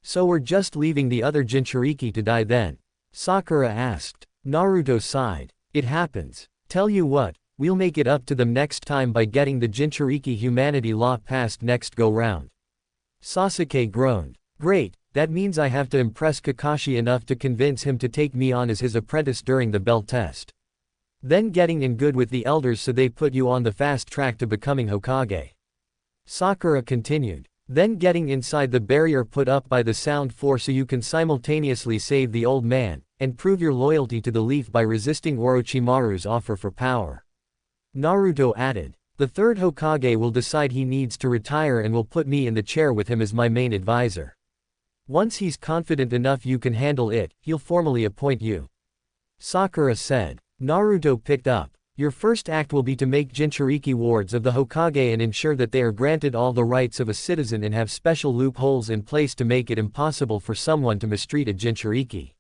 So we're just leaving the other Jinchuriki to die then? Sakura asked. Naruto sighed. It happens. Tell you what, we'll make it up to them next time by getting the Jinchuriki humanity law passed next go round. Sasuke groaned. Great, that means I have to impress Kakashi enough to convince him to take me on as his apprentice during the bell test. Then getting in good with the elders so they put you on the fast track to becoming Hokage. Sakura continued. Then getting inside the barrier put up by the Sound Force so you can simultaneously save the old man, and prove your loyalty to the Leaf by resisting Orochimaru's offer for power. Naruto added. The 3rd Hokage will decide he needs to retire and will put me in the chair with him as my main advisor. Once he's confident enough you can handle it, he'll formally appoint you. Sakura said. Naruto picked up. Your first act will be to make Jinchuriki wards of the Hokage and ensure that they are granted all the rights of a citizen and have special loopholes in place to make it impossible for someone to mistreat a Jinchuriki.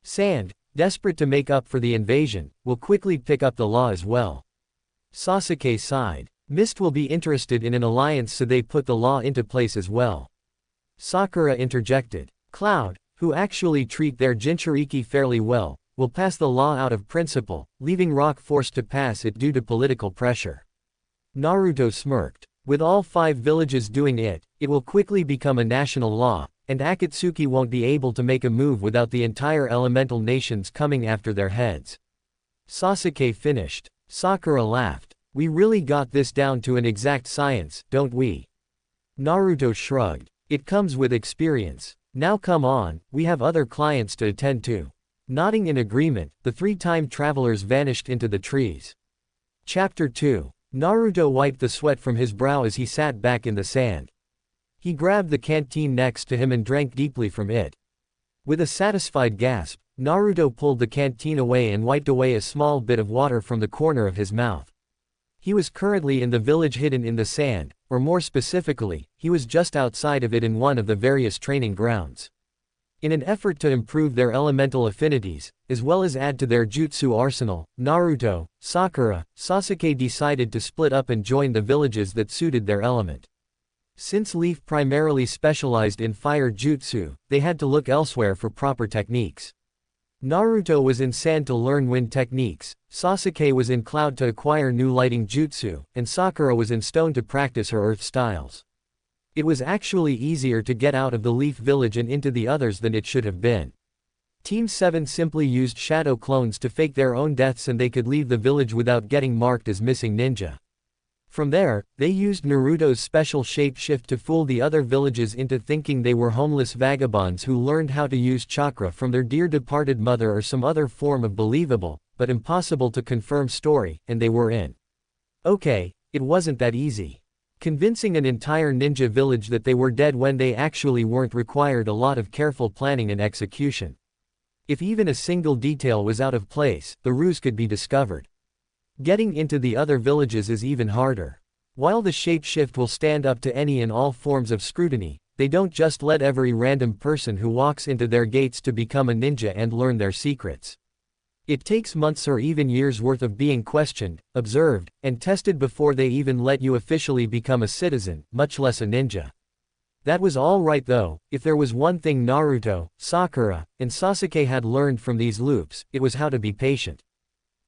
Sand, desperate to make up for the invasion, will quickly pick up the law as well. Sasuke sighed. Mist will be interested in an alliance so they put the law into place as well. Sakura interjected. Cloud, who actually treat their Jinchuriki fairly well, will pass the law out of principle, leaving Rock forced to pass it due to political pressure. Naruto smirked. With all 5 villages doing it, it will quickly become a national law, and Akatsuki won't be able to make a move without the entire elemental nations coming after their heads. Sasuke finished. Sakura laughed. We really got this down to an exact science, don't we? Naruto shrugged. It comes with experience. Now come on, we have other clients to attend to. Nodding in agreement, the 3 time travelers vanished into the trees. Chapter 2. Naruto wiped the sweat from his brow as he sat back in the sand. He grabbed the canteen next to him and drank deeply from it. With a satisfied gasp, Naruto pulled the canteen away and wiped away a small bit of water from the corner of his mouth. He was currently in the village hidden in the sand, or more specifically, he was just outside of it in one of the various training grounds. In an effort to improve their elemental affinities, as well as add to their jutsu arsenal, Naruto, Sakura, Sasuke decided to split up and join the villages that suited their element. Since Leaf primarily specialized in fire jutsu, they had to look elsewhere for proper techniques. Naruto was in sand to learn wind techniques, Sasuke was in cloud to acquire new lighting jutsu, and Sakura was in stone to practice her earth styles. It was actually easier to get out of the Leaf village and into the others than it should have been. Team 7 simply used shadow clones to fake their own deaths and they could leave the village without getting marked as missing ninja. From there, they used Naruto's special shapeshift to fool the other villages into thinking they were homeless vagabonds who learned how to use chakra from their dear departed mother or some other form of believable, but impossible to confirm story, and they were in. Okay, it wasn't that easy. Convincing an entire ninja village that they were dead when they actually weren't required a lot of careful planning and execution. If even a single detail was out of place, the ruse could be discovered. Getting into the other villages is even harder. While the shapeshift will stand up to any and all forms of scrutiny, they don't just let every random person who walks into their gates to become a ninja and learn their secrets. It takes months or even years worth of being questioned, observed, and tested before they even let you officially become a citizen, much less a ninja. That was all right though. If there was one thing Naruto, Sakura, and Sasuke had learned from these loops, it was how to be patient.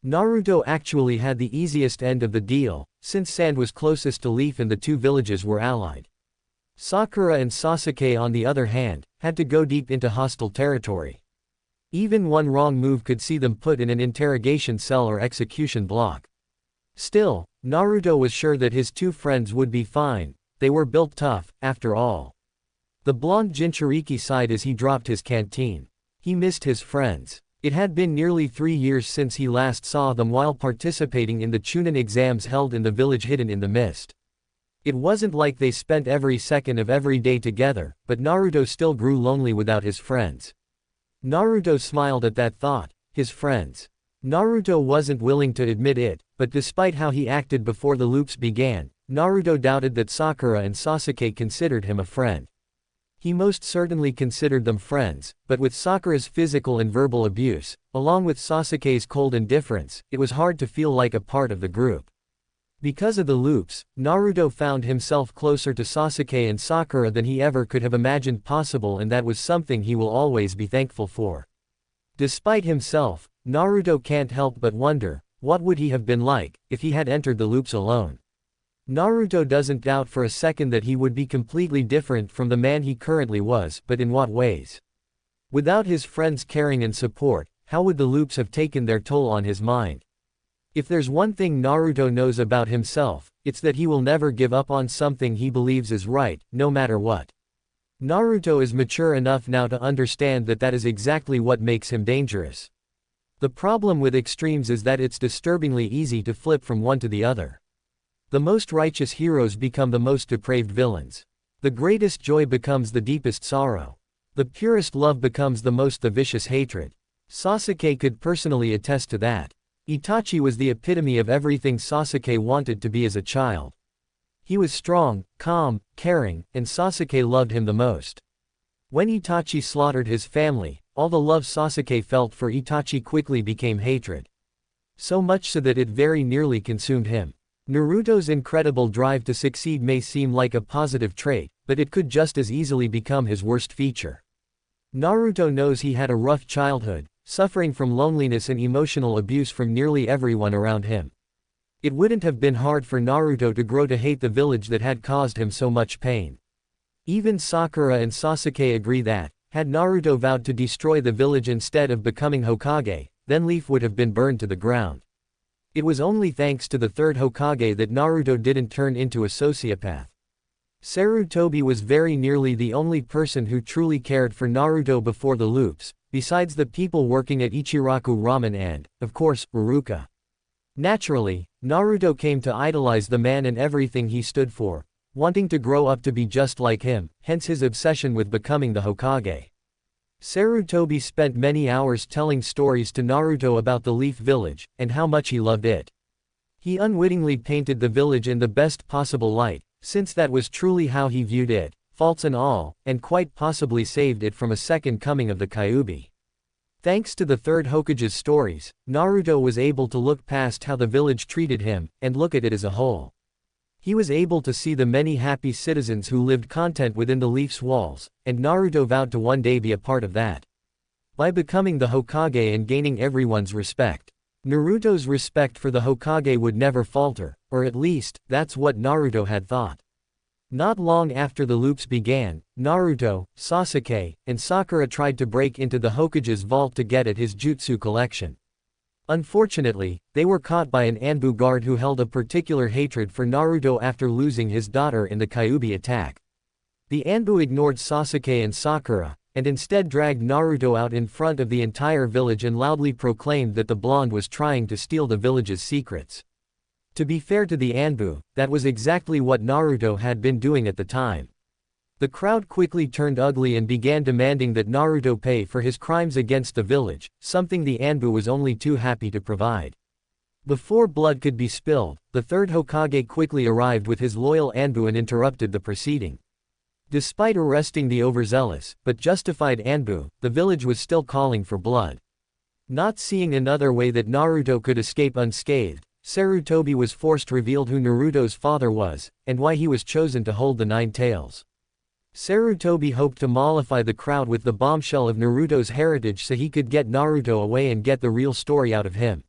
Naruto actually had the easiest end of the deal, since sand was closest to Leaf and the two villages were allied. Sakura and Sasuke on the other hand, had to go deep into hostile territory. Even one wrong move could see them put in an interrogation cell or execution block. Still, Naruto was sure that his two friends would be fine, they were built tough, after all. The blonde Jinchuriki sighed as he dropped his canteen. He missed his friends. It had been nearly 3 years since he last saw them while participating in the Chunin exams held in the village hidden in the mist. It wasn't like they spent every second of every day together, but Naruto still grew lonely without his friends. Naruto smiled at that thought, his friends. Naruto wasn't willing to admit it, but despite how he acted before the loops began, Naruto doubted that Sakura and Sasuke considered him a friend. He most certainly considered them friends, but with Sakura's physical and verbal abuse, along with Sasuke's cold indifference, it was hard to feel like a part of the group. Because of the loops, Naruto found himself closer to Sasuke and Sakura than he ever could have imagined possible, and that was something he will always be thankful for. Despite himself, Naruto can't help but wonder, what would he have been like, if he had entered the loops alone? Naruto doesn't doubt for a second that he would be completely different from the man he currently was, but in what ways? Without his friends' caring and support, how would the loops have taken their toll on his mind? If there's one thing Naruto knows about himself, it's that he will never give up on something he believes is right, no matter what. Naruto is mature enough now to understand that that is exactly what makes him dangerous. The problem with extremes is that it's disturbingly easy to flip from one to the other. The most righteous heroes become the most depraved villains. The greatest joy becomes the deepest sorrow. The purest love becomes the vicious hatred. Sasuke could personally attest to that. Itachi was the epitome of everything Sasuke wanted to be as a child. He was strong, calm, caring, and Sasuke loved him the most. When Itachi slaughtered his family, all the love Sasuke felt for Itachi quickly became hatred. So much so that it very nearly consumed him. Naruto's incredible drive to succeed may seem like a positive trait, but it could just as easily become his worst feature. Naruto knows he had a rough childhood, suffering from loneliness and emotional abuse from nearly everyone around him. It wouldn't have been hard for Naruto to grow to hate the village that had caused him so much pain. Even Sakura and Sasuke agree that, had Naruto vowed to destroy the village instead of becoming Hokage, then Leaf would have been burned to the ground. It was only thanks to the third Hokage that Naruto didn't turn into a sociopath. Sarutobi was very nearly the only person who truly cared for Naruto before the loops, besides the people working at Ichiraku Ramen and, of course, Ruruka. Naturally, Naruto came to idolize the man and everything he stood for, wanting to grow up to be just like him, hence his obsession with becoming the Hokage. Sarutobi spent many hours telling stories to Naruto about the Leaf Village, and how much he loved it. He unwittingly painted the village in the best possible light, since that was truly how he viewed it, faults and all, and quite possibly saved it from a second coming of the Kyuubi. Thanks to the third Hokage's stories, Naruto was able to look past how the village treated him, and look at it as a whole. He was able to see the many happy citizens who lived content within the Leaf's walls, and Naruto vowed to one day be a part of that. By becoming the Hokage and gaining everyone's respect, Naruto's respect for the Hokage would never falter, or at least, that's what Naruto had thought. Not long after the loops began, Naruto, Sasuke, and Sakura tried to break into the Hokage's vault to get at his jutsu collection. Unfortunately, they were caught by an Anbu guard who held a particular hatred for Naruto after losing his daughter in the Kyuubi attack. The Anbu ignored Sasuke and Sakura, and instead dragged Naruto out in front of the entire village and loudly proclaimed that the blonde was trying to steal the village's secrets. To be fair to the Anbu, that was exactly what Naruto had been doing at the time. The crowd quickly turned ugly and began demanding that Naruto pay for his crimes against the village, something the Anbu was only too happy to provide. Before blood could be spilled, the third Hokage quickly arrived with his loyal Anbu and interrupted the proceeding. Despite arresting the overzealous, but justified Anbu, the village was still calling for blood. Not seeing another way that Naruto could escape unscathed, Sarutobi was forced revealed who Naruto's father was, and why he was chosen to hold the Nine Tails. Sarutobi hoped to mollify the crowd with the bombshell of Naruto's heritage so he could get Naruto away and get the real story out of him.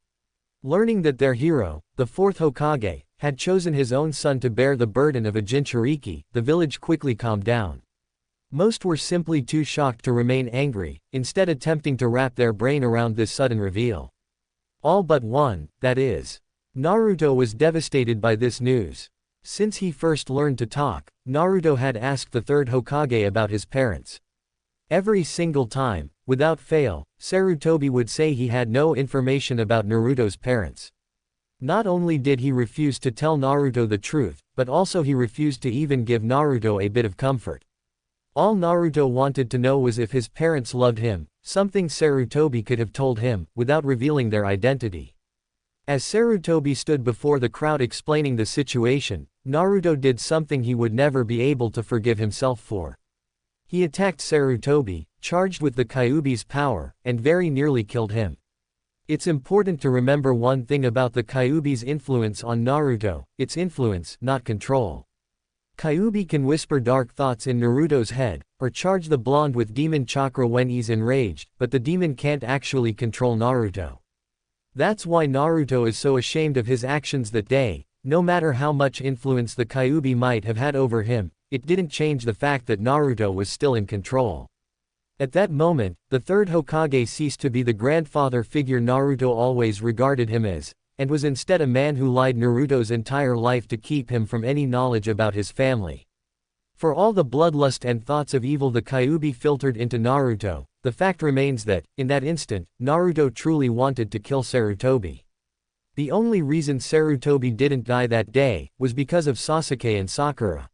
Learning that their hero, the fourth Hokage, had chosen his own son to bear the burden of a Jinchuriki, the village quickly calmed down. Most were simply too shocked to remain angry, instead attempting to wrap their brain around this sudden reveal. All but one, that is. Naruto was devastated by this news. Since he first learned to talk, Naruto had asked the third Hokage about his parents. Every single time, without fail, Sarutobi would say he had no information about Naruto's parents. Not only did he refuse to tell Naruto the truth, but also he refused to even give Naruto a bit of comfort. All Naruto wanted to know was if his parents loved him, something Sarutobi could have told him, without revealing their identity. As Sarutobi stood before the crowd explaining the situation, Naruto did something he would never be able to forgive himself for. He attacked Sarutobi, charged with the Kyuubi's power, and very nearly killed him. It's important to remember one thing about the Kyuubi's influence on Naruto: it's influence, not control. Kyuubi can whisper dark thoughts in Naruto's head, or charge the blonde with demon chakra when he's enraged, but the demon can't actually control Naruto. That's why Naruto is so ashamed of his actions that day. No matter how much influence the Kyuubi might have had over him, it didn't change the fact that Naruto was still in control. At that moment, the third Hokage ceased to be the grandfather figure Naruto always regarded him as, and was instead a man who lied Naruto's entire life to keep him from any knowledge about his family. For all the bloodlust and thoughts of evil the Kyuubi filtered into Naruto, the fact remains that, in that instant, Naruto truly wanted to kill Sarutobi. The only reason Sarutobi didn't die that day, was because of Sasuke and Sakura.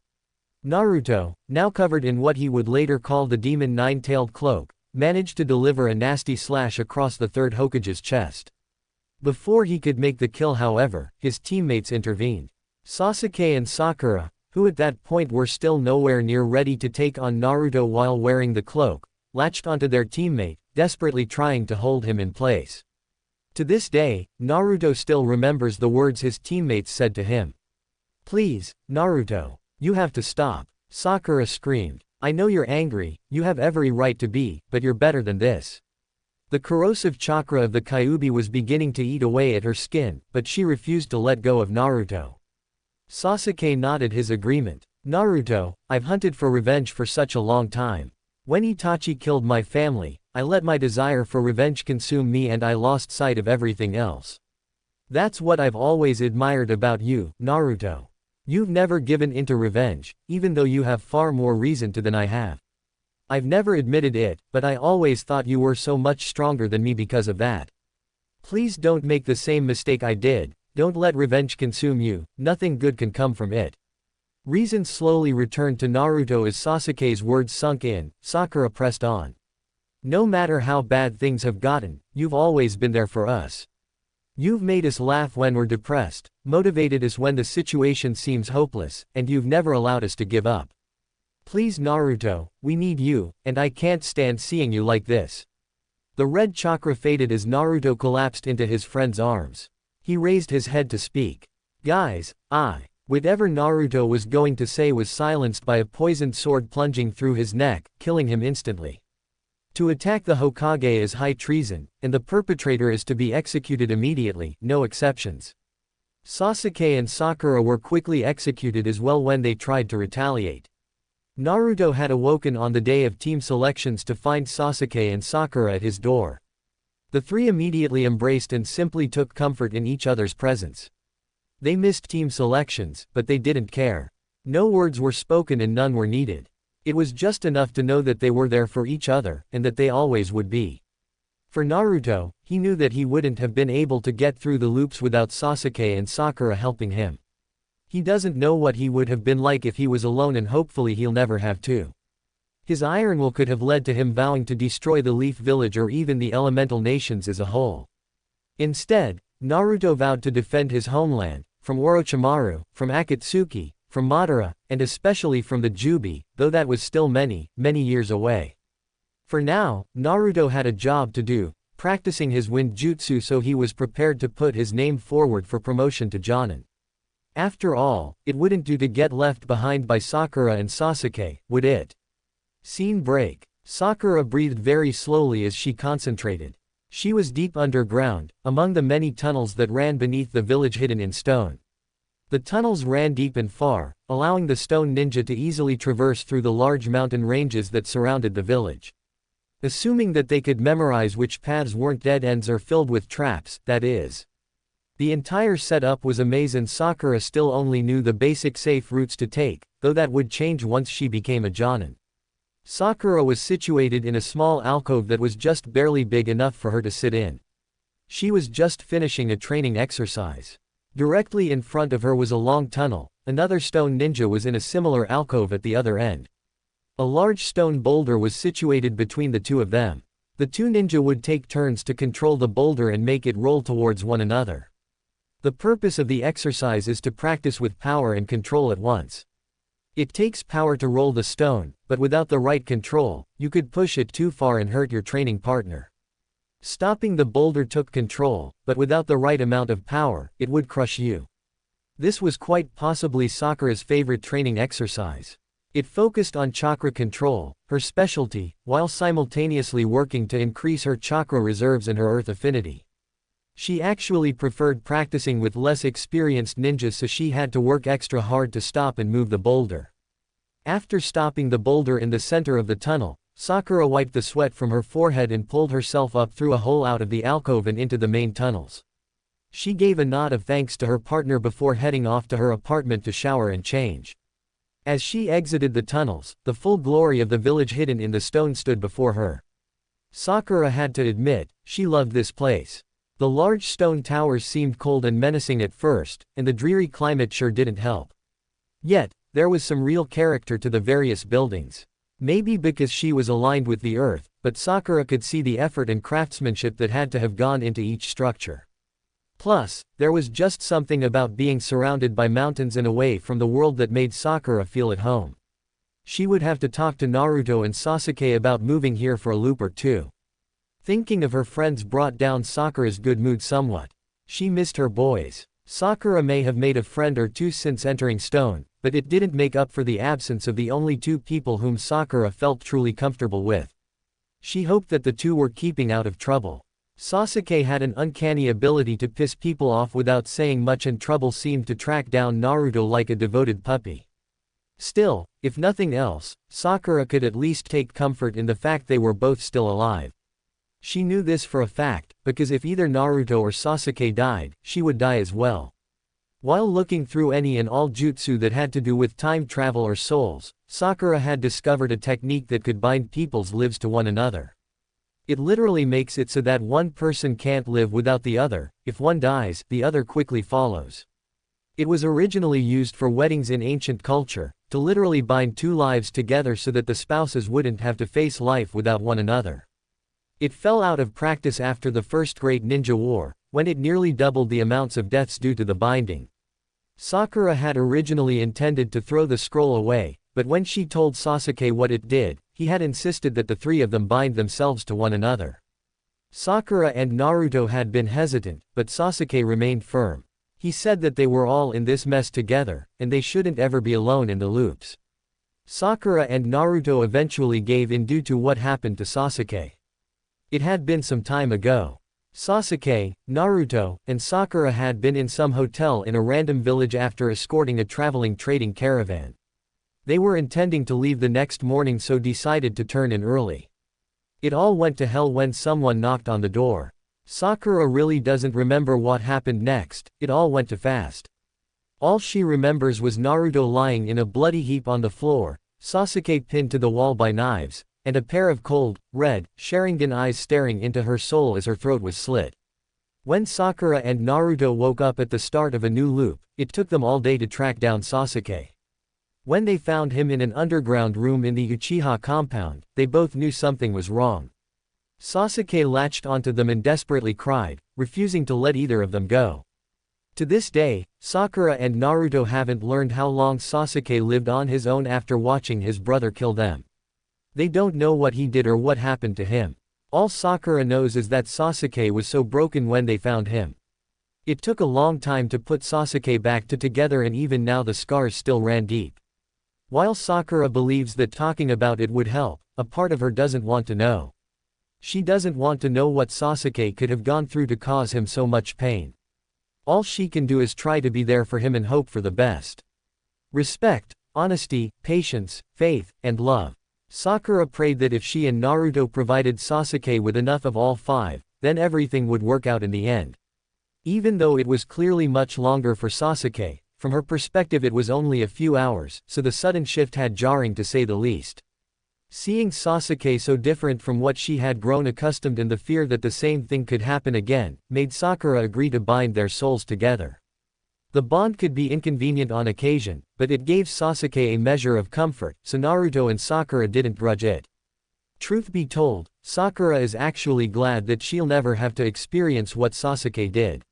Naruto, now covered in what he would later call the demon nine-tailed cloak, managed to deliver a nasty slash across the third Hokage's chest. Before he could make the kill, however, his teammates intervened. Sasuke and Sakura, who at that point were still nowhere near ready to take on Naruto while wearing the cloak, latched onto their teammate, desperately trying to hold him in place. To this day, Naruto still remembers the words his teammates said to him. "Please, Naruto. You have to stop," Sakura screamed. "I know you're angry, you have every right to be, but you're better than this." The corrosive chakra of the Kyuubi was beginning to eat away at her skin, but she refused to let go of Naruto. Sasuke nodded his agreement. "Naruto, I've hunted for revenge for such a long time. When Itachi killed my family, I let my desire for revenge consume me and I lost sight of everything else. That's what I've always admired about you, Naruto. You've never given into revenge, even though you have far more reason to than I have. I've never admitted it, but I always thought you were so much stronger than me because of that. Please don't make the same mistake I did. Don't let revenge consume you, nothing good can come from it. Reason slowly returned to Naruto as Sasuke's words sunk in. Sakura pressed on. No matter how bad things have gotten, you've always been there for us. You've made us laugh when we're depressed, motivated us when the situation seems hopeless, and you've never allowed us to give up. Please Naruto, we need you, and I can't stand seeing you like this. The red chakra faded as Naruto collapsed into his friend's arms. He raised his head to speak. Guys, whatever Naruto was going to say was silenced by a poisoned sword plunging through his neck, killing him instantly. To attack the Hokage is high treason, and the perpetrator is to be executed immediately, no exceptions. Sasuke and Sakura were quickly executed as well when they tried to retaliate. Naruto had awoken on the day of team selections to find Sasuke and Sakura at his door. The three immediately embraced and simply took comfort in each other's presence. They missed team selections, but they didn't care. No words were spoken and none were needed. It was just enough to know that they were there for each other, and that they always would be. For Naruto, he knew that he wouldn't have been able to get through the loops without Sasuke and Sakura helping him. He doesn't know what he would have been like if he was alone, and hopefully he'll never have to. His iron will could have led to him vowing to destroy the Leaf Village or even the elemental nations as a whole. Instead, Naruto vowed to defend his homeland, from Orochimaru, from Akatsuki, from Madara, and especially from the Jubi, though that was still many, many years away. For now, Naruto had a job to do, practicing his wind jutsu, so he was prepared to put his name forward for promotion to Jonin. After all, it wouldn't do to get left behind by Sakura and Sasuke, would it? Scene break. Sakura breathed very slowly as she concentrated. She was deep underground, among the many tunnels that ran beneath the village hidden in stone. The tunnels ran deep and far, allowing the stone ninja to easily traverse through the large mountain ranges that surrounded the village. Assuming that they could memorize which paths weren't dead ends or filled with traps, that is. The entire setup was a maze, and Sakura still only knew the basic safe routes to take, though that would change once she became a Jonin. Sakura was situated in a small alcove that was just barely big enough for her to sit in. She was just finishing a training exercise. Directly in front of her was a long tunnel. Another stone ninja was in a similar alcove at the other end. A large stone boulder was situated between the two of them. The two ninja would take turns to control the boulder and make it roll towards one another. The purpose of the exercise is to practice with power and control at once. It takes power to roll the stone, but without the right control, you could push it too far and hurt your training partner. Stopping the boulder took control, but without the right amount of power, it would crush you. This was quite possibly Sakura's favorite training exercise. It focused on chakra control, her specialty, while simultaneously working to increase her chakra reserves and her earth affinity. She actually preferred practicing with less experienced ninjas, so she had to work extra hard to stop and move the boulder. After stopping the boulder in the center of the tunnel, Sakura wiped the sweat from her forehead and pulled herself up through a hole out of the alcove and into the main tunnels. She gave a nod of thanks to her partner before heading off to her apartment to shower and change. As she exited the tunnels, the full glory of the village hidden in the stone stood before her. Sakura had to admit, she loved this place. The large stone towers seemed cold and menacing at first, and the dreary climate sure didn't help. Yet, there was some real character to the various buildings. Maybe because she was aligned with the earth, but Sakura could see the effort and craftsmanship that had to have gone into each structure. Plus, there was just something about being surrounded by mountains and away from the world that made Sakura feel at home. She would have to talk to Naruto and Sasuke about moving here for a loop or two. Thinking of her friends brought down Sakura's good mood somewhat. She missed her boys. Sakura may have made a friend or two since entering Stone, but it didn't make up for the absence of the only two people whom Sakura felt truly comfortable with. She hoped that the two were keeping out of trouble. Sasuke had an uncanny ability to piss people off without saying much, and trouble seemed to track down Naruto like a devoted puppy. Still, if nothing else, Sakura could at least take comfort in the fact they were both still alive. She knew this for a fact, because if either Naruto or Sasuke died, she would die as well. While looking through any and all jutsu that had to do with time travel or souls, Sakura had discovered a technique that could bind people's lives to one another. It literally makes it so that one person can't live without the other. If one dies, the other quickly follows. It was originally used for weddings in ancient culture, to literally bind two lives together so that the spouses wouldn't have to face life without one another. It fell out of practice after the First Great Ninja War, when it nearly doubled the amounts of deaths due to the binding. Sakura had originally intended to throw the scroll away, but when she told Sasuke what it did, he had insisted that the three of them bind themselves to one another. Sakura and Naruto had been hesitant, but Sasuke remained firm. He said that they were all in this mess together, and they shouldn't ever be alone in the loops. Sakura and Naruto eventually gave in due to what happened to Sasuke. It had been some time ago. Sasuke, Naruto, and Sakura had been in some hotel in a random village after escorting a traveling trading caravan. They were intending to leave the next morning, so decided to turn in early. It all went to hell when someone knocked on the door. Sakura really doesn't remember what happened next, it all went too fast. All she remembers was Naruto lying in a bloody heap on the floor, Sasuke pinned to the wall by knives, and a pair of cold, red, Sharingan eyes staring into her soul as her throat was slit. When Sakura and Naruto woke up at the start of a new loop, it took them all day to track down Sasuke. When they found him in an underground room in the Uchiha compound, they both knew something was wrong. Sasuke latched onto them and desperately cried, refusing to let either of them go. To this day, Sakura and Naruto haven't learned how long Sasuke lived on his own after watching his brother kill them. They don't know what he did or what happened to him. All Sakura knows is that Sasuke was so broken when they found him. It took a long time to put Sasuke back together, and even now the scars still ran deep. While Sakura believes that talking about it would help, a part of her doesn't want to know. She doesn't want to know what Sasuke could have gone through to cause him so much pain. All she can do is try to be there for him and hope for the best. Respect, honesty, patience, faith, and love. Sakura prayed that if she and Naruto provided Sasuke with enough of all five, then everything would work out in the end. Even though it was clearly much longer for Sasuke, from her perspective it was only a few hours, so the sudden shift had jarring to say the least. Seeing Sasuke so different from what she had grown accustomed and the fear that the same thing could happen again, made Sakura agree to bind their souls together. The bond could be inconvenient on occasion, but it gave Sasuke a measure of comfort, so Naruto and Sakura didn't grudge it. Truth be told, Sakura is actually glad that she'll never have to experience what Sasuke did.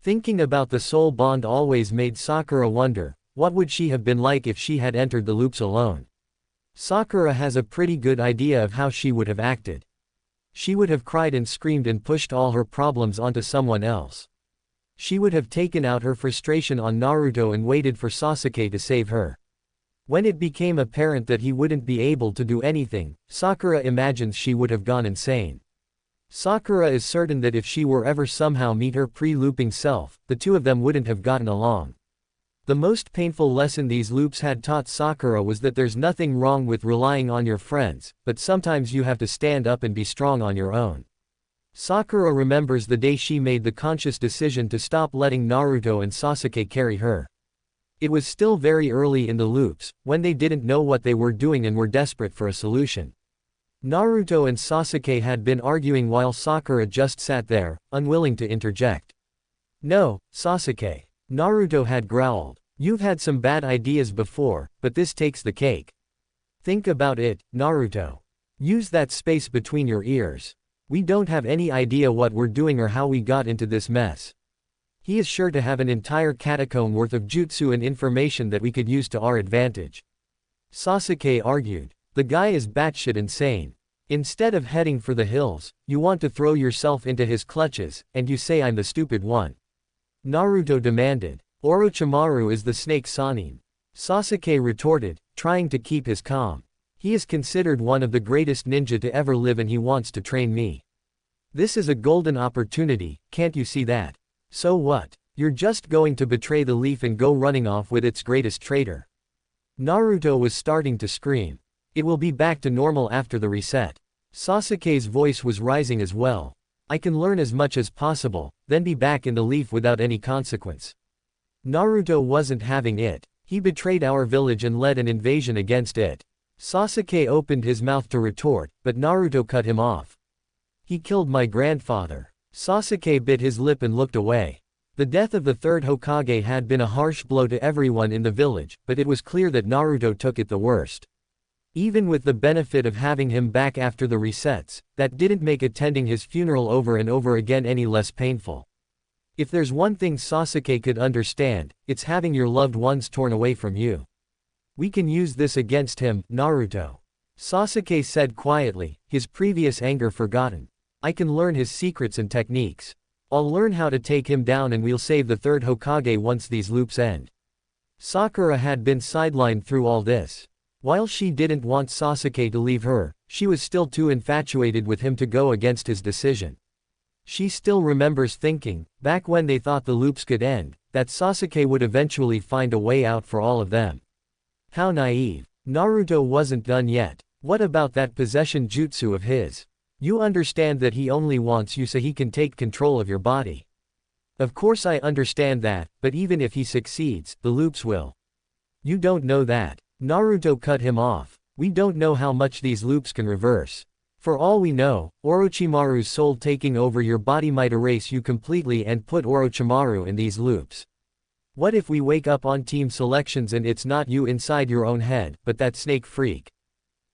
Thinking about the soul bond always made Sakura wonder, what would she have been like if she had entered the loops alone? Sakura has a pretty good idea of how she would have acted. She would have cried and screamed and pushed all her problems onto someone else. She would have taken out her frustration on Naruto and waited for Sasuke to save her. When it became apparent that he wouldn't be able to do anything, Sakura imagines she would have gone insane. Sakura is certain that if she were ever somehow meet her pre-looping self, the two of them wouldn't have gotten along. The most painful lesson these loops had taught Sakura was that there's nothing wrong with relying on your friends, but sometimes you have to stand up and be strong on your own. Sakura remembers the day she made the conscious decision to stop letting Naruto and Sasuke carry her. It was still very early in the loops, when they didn't know what they were doing and were desperate for a solution. Naruto and Sasuke had been arguing while Sakura just sat there, unwilling to interject. "No, Sasuke," Naruto had growled. "You've had some bad ideas before, but this takes the cake. Think about it, Naruto. Use that space between your ears. We don't have any idea what we're doing or how we got into this mess. He is sure to have an entire catacomb worth of jutsu and information that we could use to our advantage." Sasuke argued. "The guy is batshit insane. Instead of heading for the hills, you want to throw yourself into his clutches, and you say I'm the stupid one." Naruto demanded. "Orochimaru is the snake Sannin." Sasuke retorted, trying to keep his calm. "He is considered one of the greatest ninja to ever live and he wants to train me. This is a golden opportunity, can't you see that? So what? You're just going to betray the leaf and go running off with its greatest traitor." Naruto was starting to scream. "It will be back to normal after the reset." Sasuke's voice was rising as well. "I can learn as much as possible, then be back in the leaf without any consequence." Naruto wasn't having it. "He betrayed our village and led an invasion against it." Sasuke opened his mouth to retort, but Naruto cut him off. He killed my grandfather. Sasuke bit his lip and looked away. The death of the third Hokage had been a harsh blow to everyone in the village, but it was clear that Naruto took it the worst. Even with the benefit of having him back after the resets, that didn't make attending his funeral over and over again any less painful. If there's one thing Sasuke could understand, it's having your loved ones torn away from you. We can use this against him, Naruto. Sasuke said quietly, his previous anger forgotten. I can learn his secrets and techniques. I'll learn how to take him down and we'll save the third Hokage once these loops end. Sakura had been sidelined through all this. While she didn't want Sasuke to leave her, she was still too infatuated with him to go against his decision. She still remembers thinking, back when they thought the loops could end, that Sasuke would eventually find a way out for all of them. How naive. Naruto wasn't done yet. What about that possession jutsu of his? You understand that he only wants you so he can take control of your body. Of course I understand that, but even if he succeeds, the loops will. You don't know that. Naruto cut him off. We don't know how much these loops can reverse. For all we know, Orochimaru's soul taking over your body might erase you completely and put Orochimaru in these loops. What if we wake up on team selections and it's not you inside your own head, but that snake freak?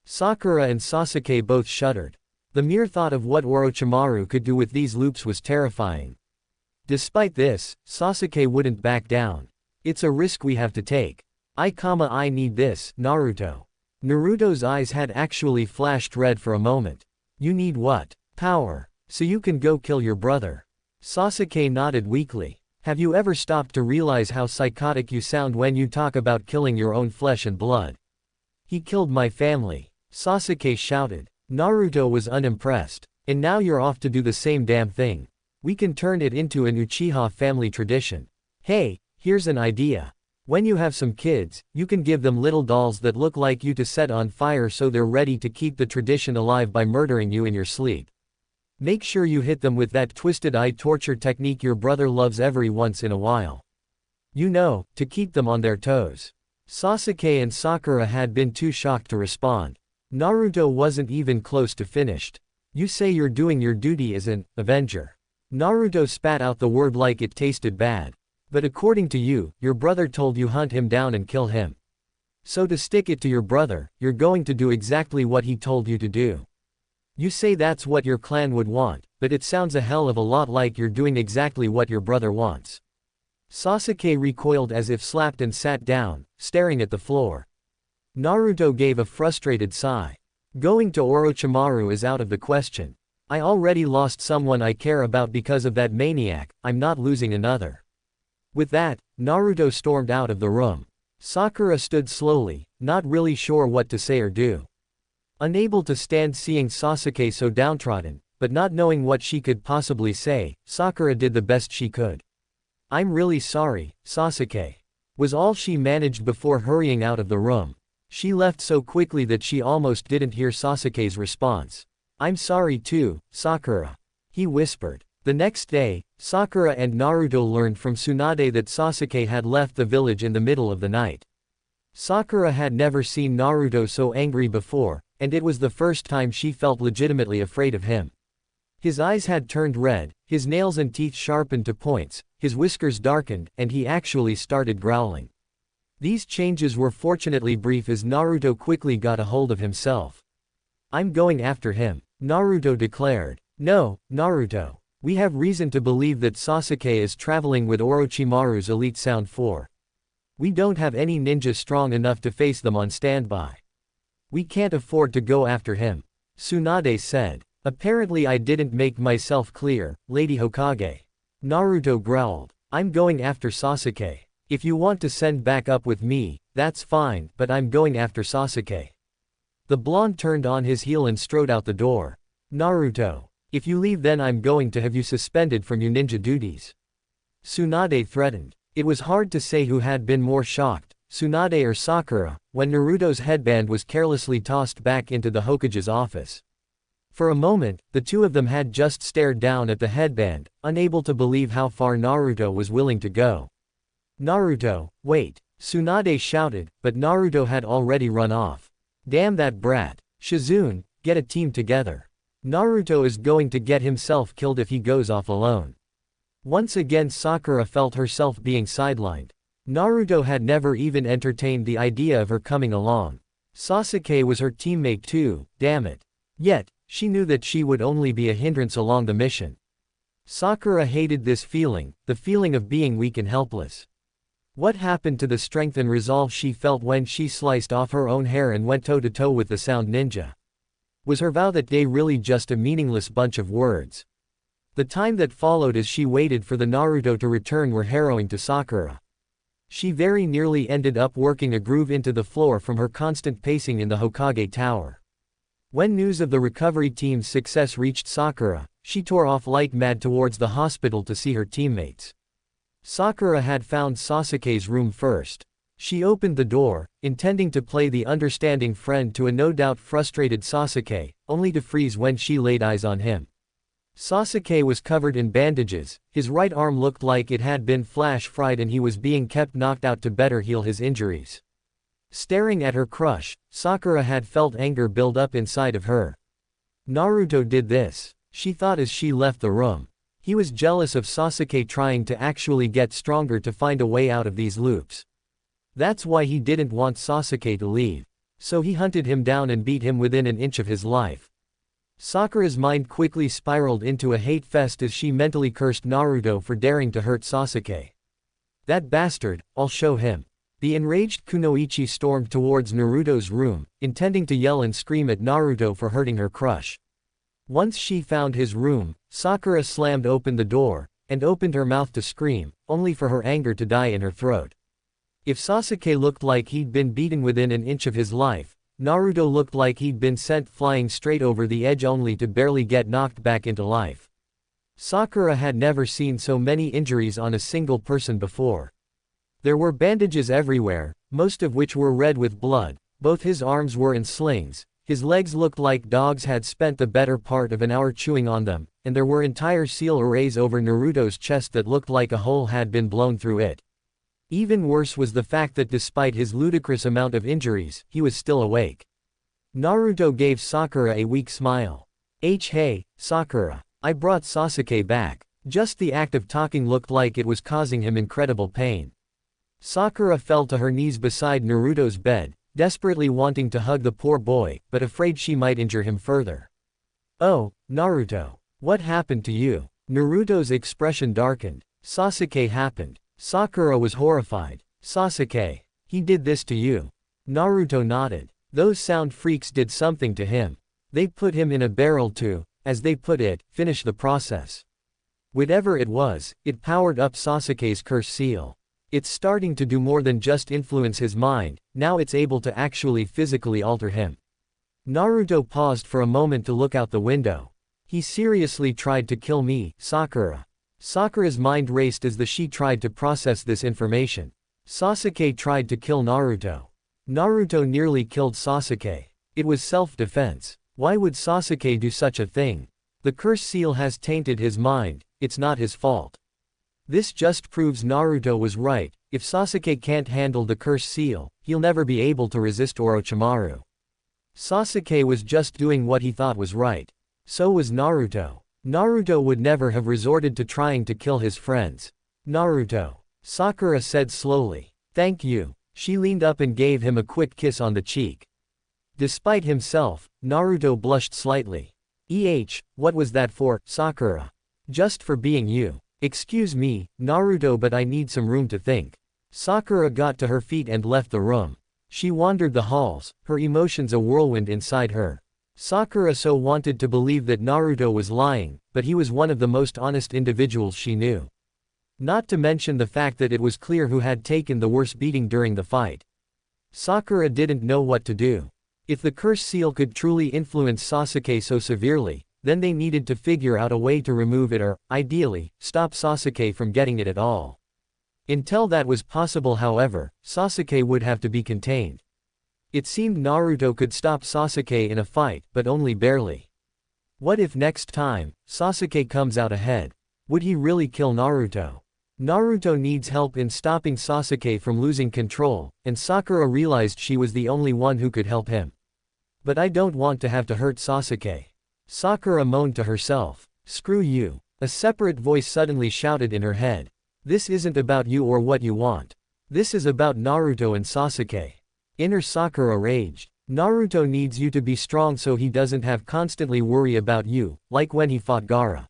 Sakura and Sasuke both shuddered. The mere thought of what Orochimaru could do with these loops was terrifying. Despite this, Sasuke wouldn't back down. It's a risk we have to take. I need this, Naruto. Naruto's eyes had actually flashed red for a moment. You need what? Power. So you can go kill your brother. Sasuke nodded weakly. Have you ever stopped to realize how psychotic you sound when you talk about killing your own flesh and blood? He killed my family. Sasuke shouted. Naruto was unimpressed. And now you're off to do the same damn thing. We can turn it into an Uchiha family tradition. Hey, here's an idea. When you have some kids, you can give them little dolls that look like you to set on fire so they're ready to keep the tradition alive by murdering you in your sleep. Make sure you hit them with that twisted eye torture technique your brother loves every once in a while. You know, to keep them on their toes. Sasuke and Sakura had been too shocked to respond. Naruto wasn't even close to finished. You say you're doing your duty as an Avenger. Naruto spat out the word like it tasted bad. But according to you, your brother told you hunt him down and kill him. So to stick it to your brother, you're going to do exactly what he told you to do. You say that's what your clan would want, but it sounds a hell of a lot like you're doing exactly what your brother wants. Sasuke recoiled as if slapped and sat down, staring at the floor. Naruto gave a frustrated sigh. Going to Orochimaru is out of the question. I already lost someone I care about because of that maniac, I'm not losing another. With that, Naruto stormed out of the room. Sakura stood slowly, not really sure what to say or do. Unable to stand seeing Sasuke so downtrodden, but not knowing what she could possibly say, Sakura did the best she could. I'm really sorry, Sasuke. Was all she managed before hurrying out of the room. She left so quickly that she almost didn't hear Sasuke's response. I'm sorry too, Sakura. He whispered. The next day, Sakura and Naruto learned from Tsunade that Sasuke had left the village in the middle of the night. Sakura had never seen Naruto so angry before, and it was the first time she felt legitimately afraid of him. His eyes had turned red, his nails and teeth sharpened to points, his whiskers darkened, and he actually started growling. These changes were fortunately brief as Naruto quickly got a hold of himself. I'm going after him, Naruto declared. No, Naruto. We have reason to believe that Sasuke is traveling with Orochimaru's Elite Sound 4. We don't have any ninja strong enough to face them on standby. We can't afford to go after him. Tsunade said. Apparently I didn't make myself clear, Lady Hokage. Naruto growled. I'm going after Sasuke. If you want to send back up with me, that's fine, but I'm going after Sasuke. The blonde turned on his heel and strode out the door. Naruto. If you leave then I'm going to have you suspended from your ninja duties. Tsunade threatened. It was hard to say who had been more shocked, Tsunade or Sakura, when Naruto's headband was carelessly tossed back into the Hokage's office. For a moment, the two of them had just stared down at the headband, unable to believe how far Naruto was willing to go. Naruto, wait, Tsunade shouted, but Naruto had already run off. Damn that brat. Shizune, get a team together. Naruto is going to get himself killed if he goes off alone. Once again Sakura felt herself being sidelined. Naruto had never even entertained the idea of her coming along. Sasuke was her teammate too, damn it. Yet, she knew that she would only be a hindrance along the mission. Sakura hated this feeling, the feeling of being weak and helpless. What happened to the strength and resolve she felt when she sliced off her own hair and went toe-to-toe with the Sound Ninja? Was her vow that day really just a meaningless bunch of words? The time that followed as she waited for the Naruto to return were harrowing to Sakura. She very nearly ended up working a groove into the floor from her constant pacing in the Hokage Tower. When news of the recovery team's success reached Sakura, she tore off like mad towards the hospital to see her teammates. Sakura had found Sasuke's room first. She opened the door, intending to play the understanding friend to a no doubt frustrated Sasuke, only to freeze when she laid eyes on him. Sasuke was covered in bandages, his right arm looked like it had been flash-fried and he was being kept knocked out to better heal his injuries. Staring at her crush, Sakura had felt anger build up inside of her. Naruto did this, she thought as she left the room. He was jealous of Sasuke trying to actually get stronger to find a way out of these loops. That's why he didn't want Sasuke to leave. So he hunted him down and beat him within an inch of his life. Sakura's mind quickly spiraled into a hate fest as she mentally cursed Naruto for daring to hurt Sasuke. That bastard, I'll show him. The enraged Kunoichi stormed towards Naruto's room, intending to yell and scream at Naruto for hurting her crush. Once she found his room, Sakura slammed open the door, and opened her mouth to scream, only for her anger to die in her throat. If Sasuke looked like he'd been beaten within an inch of his life, Naruto looked like he'd been sent flying straight over the edge only to barely get knocked back into life. Sakura had never seen so many injuries on a single person before. There were bandages everywhere, most of which were red with blood, both his arms were in slings, his legs looked like dogs had spent the better part of an hour chewing on them, and there were entire seal arrays over Naruto's chest that looked like a hole had been blown through it. Even worse was the fact that despite his ludicrous amount of injuries, he was still awake. Naruto gave Sakura a weak smile. Hey, Sakura. I brought Sasuke back. Just the act of talking looked like it was causing him incredible pain. Sakura fell to her knees beside Naruto's bed, desperately wanting to hug the poor boy, but afraid she might injure him further. Oh, Naruto. What happened to you? Naruto's expression darkened. Sasuke happened. Sakura was horrified. Sasuke. He did this to you. Naruto nodded. Those sound freaks did something to him. They put him in a barrel to, as they put it, finish the process. Whatever it was, it powered up Sasuke's curse seal. It's starting to do more than just influence his mind, now it's able to actually physically alter him. Naruto paused for a moment to look out the window. He seriously tried to kill me, Sakura. Sakura's mind raced as she tried to process this information. Sasuke tried to kill Naruto. Naruto nearly killed Sasuke. It was self-defense. Why would Sasuke do such a thing? The curse seal has tainted his mind, it's not his fault. This just proves Naruto was right. If Sasuke can't handle the curse seal, he'll never be able to resist Orochimaru. Sasuke was just doing what he thought was right. So was Naruto. Naruto would never have resorted to trying to kill his friends. Naruto. Sakura said slowly. Thank you. She leaned up and gave him a quick kiss on the cheek. Despite himself, Naruto blushed slightly. What was that for, Sakura? Just for being you. Excuse me, Naruto, but I need some room to think. Sakura got to her feet and left the room. She wandered the halls, her emotions a whirlwind inside her. Sakura so wanted to believe that Naruto was lying, but he was one of the most honest individuals she knew. Not to mention the fact that it was clear who had taken the worst beating during the fight. Sakura didn't know what to do. If the curse seal could truly influence Sasuke so severely, then they needed to figure out a way to remove it or, ideally, stop Sasuke from getting it at all. Until that was possible, however, Sasuke would have to be contained. It seemed Naruto could stop Sasuke in a fight, but only barely. What if next time, Sasuke comes out ahead? Would he really kill Naruto? Naruto needs help in stopping Sasuke from losing control, and Sakura realized she was the only one who could help him. But I don't want to have to hurt Sasuke. Sakura moaned to herself. Screw you. A separate voice suddenly shouted in her head. This isn't about you or what you want. This is about Naruto and Sasuke. Inner Sakura raged. Naruto needs you to be strong so he doesn't have constantly worry about you, like when he fought Gaara.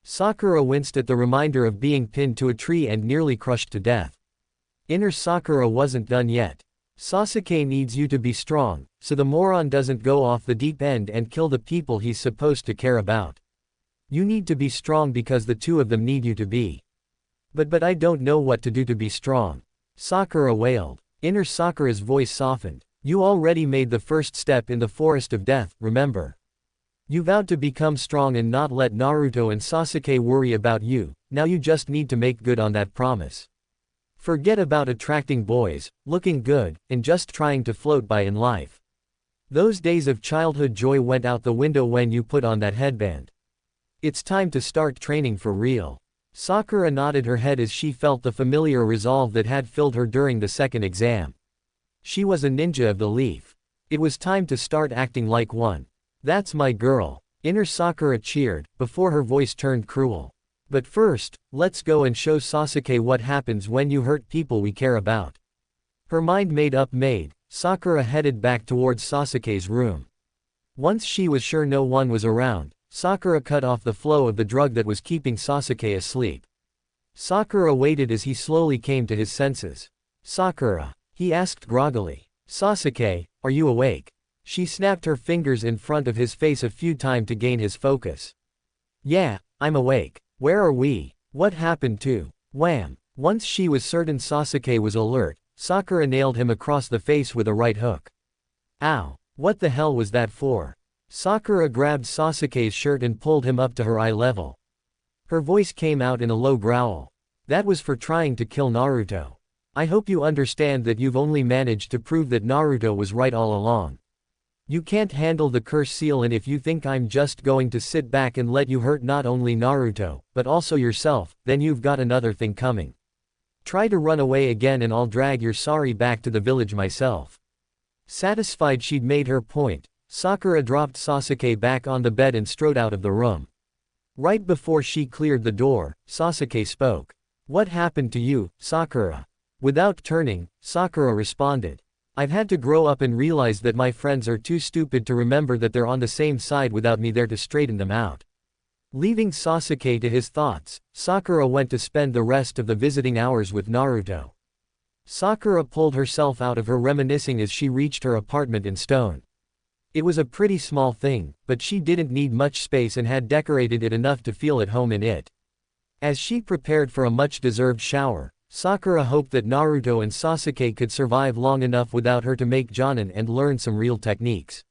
Sakura winced at the reminder of being pinned to a tree and nearly crushed to death. Inner Sakura wasn't done yet. Sasuke needs you to be strong, so the moron doesn't go off the deep end and kill the people he's supposed to care about. You need to be strong because the two of them need you to be. But I don't know what to do to be strong. Sakura wailed. Inner Sakura's voice softened. You already made the first step in the forest of death, remember? You vowed to become strong and not let Naruto and Sasuke worry about you, now you just need to make good on that promise. Forget about attracting boys, looking good, and just trying to float by in life. Those days of childhood joy went out the window when you put on that headband. It's time to start training for real. Sakura nodded her head as she felt the familiar resolve that had filled her during the second exam. She was a ninja of the leaf. It was time to start acting like one. That's my girl. Inner Sakura cheered, before her voice turned cruel. But first, let's go and show Sasuke what happens when you hurt people we care about. Her mind made up, Sakura headed back towards Sasuke's room. Once she was sure no one was around, Sakura cut off the flow of the drug that was keeping Sasuke asleep. Sakura waited as he slowly came to his senses. Sakura, he asked groggily. Sasuke, are you awake? She snapped her fingers in front of his face a few times to gain his focus. Yeah, I'm awake. Where are we? What happened to? Wham! Once she was certain Sasuke was alert, Sakura nailed him across the face with a right hook. Ow! What the hell was that for? Sakura grabbed Sasuke's shirt and pulled him up to her eye level. Her voice came out in a low growl. That was for trying to kill Naruto. I hope you understand that you've only managed to prove that Naruto was right all along. You can't handle the curse seal, and if you think I'm just going to sit back and let you hurt not only Naruto, but also yourself, then you've got another thing coming. Try to run away again and I'll drag your sorry back to the village myself. Satisfied she'd made her point, Sakura dropped Sasuke back on the bed and strode out of the room. Right before she cleared the door, Sasuke spoke. What happened to you, Sakura? Without turning, Sakura responded. I've had to grow up and realize that my friends are too stupid to remember that they're on the same side without me there to straighten them out. Leaving Sasuke to his thoughts, Sakura went to spend the rest of the visiting hours with Naruto. Sakura pulled herself out of her reminiscing as she reached her apartment in stone. It was a pretty small thing, but she didn't need much space and had decorated it enough to feel at home in it. As she prepared for a much-deserved shower, Sakura hoped that Naruto and Sasuke could survive long enough without her to make Jonin and learn some real techniques.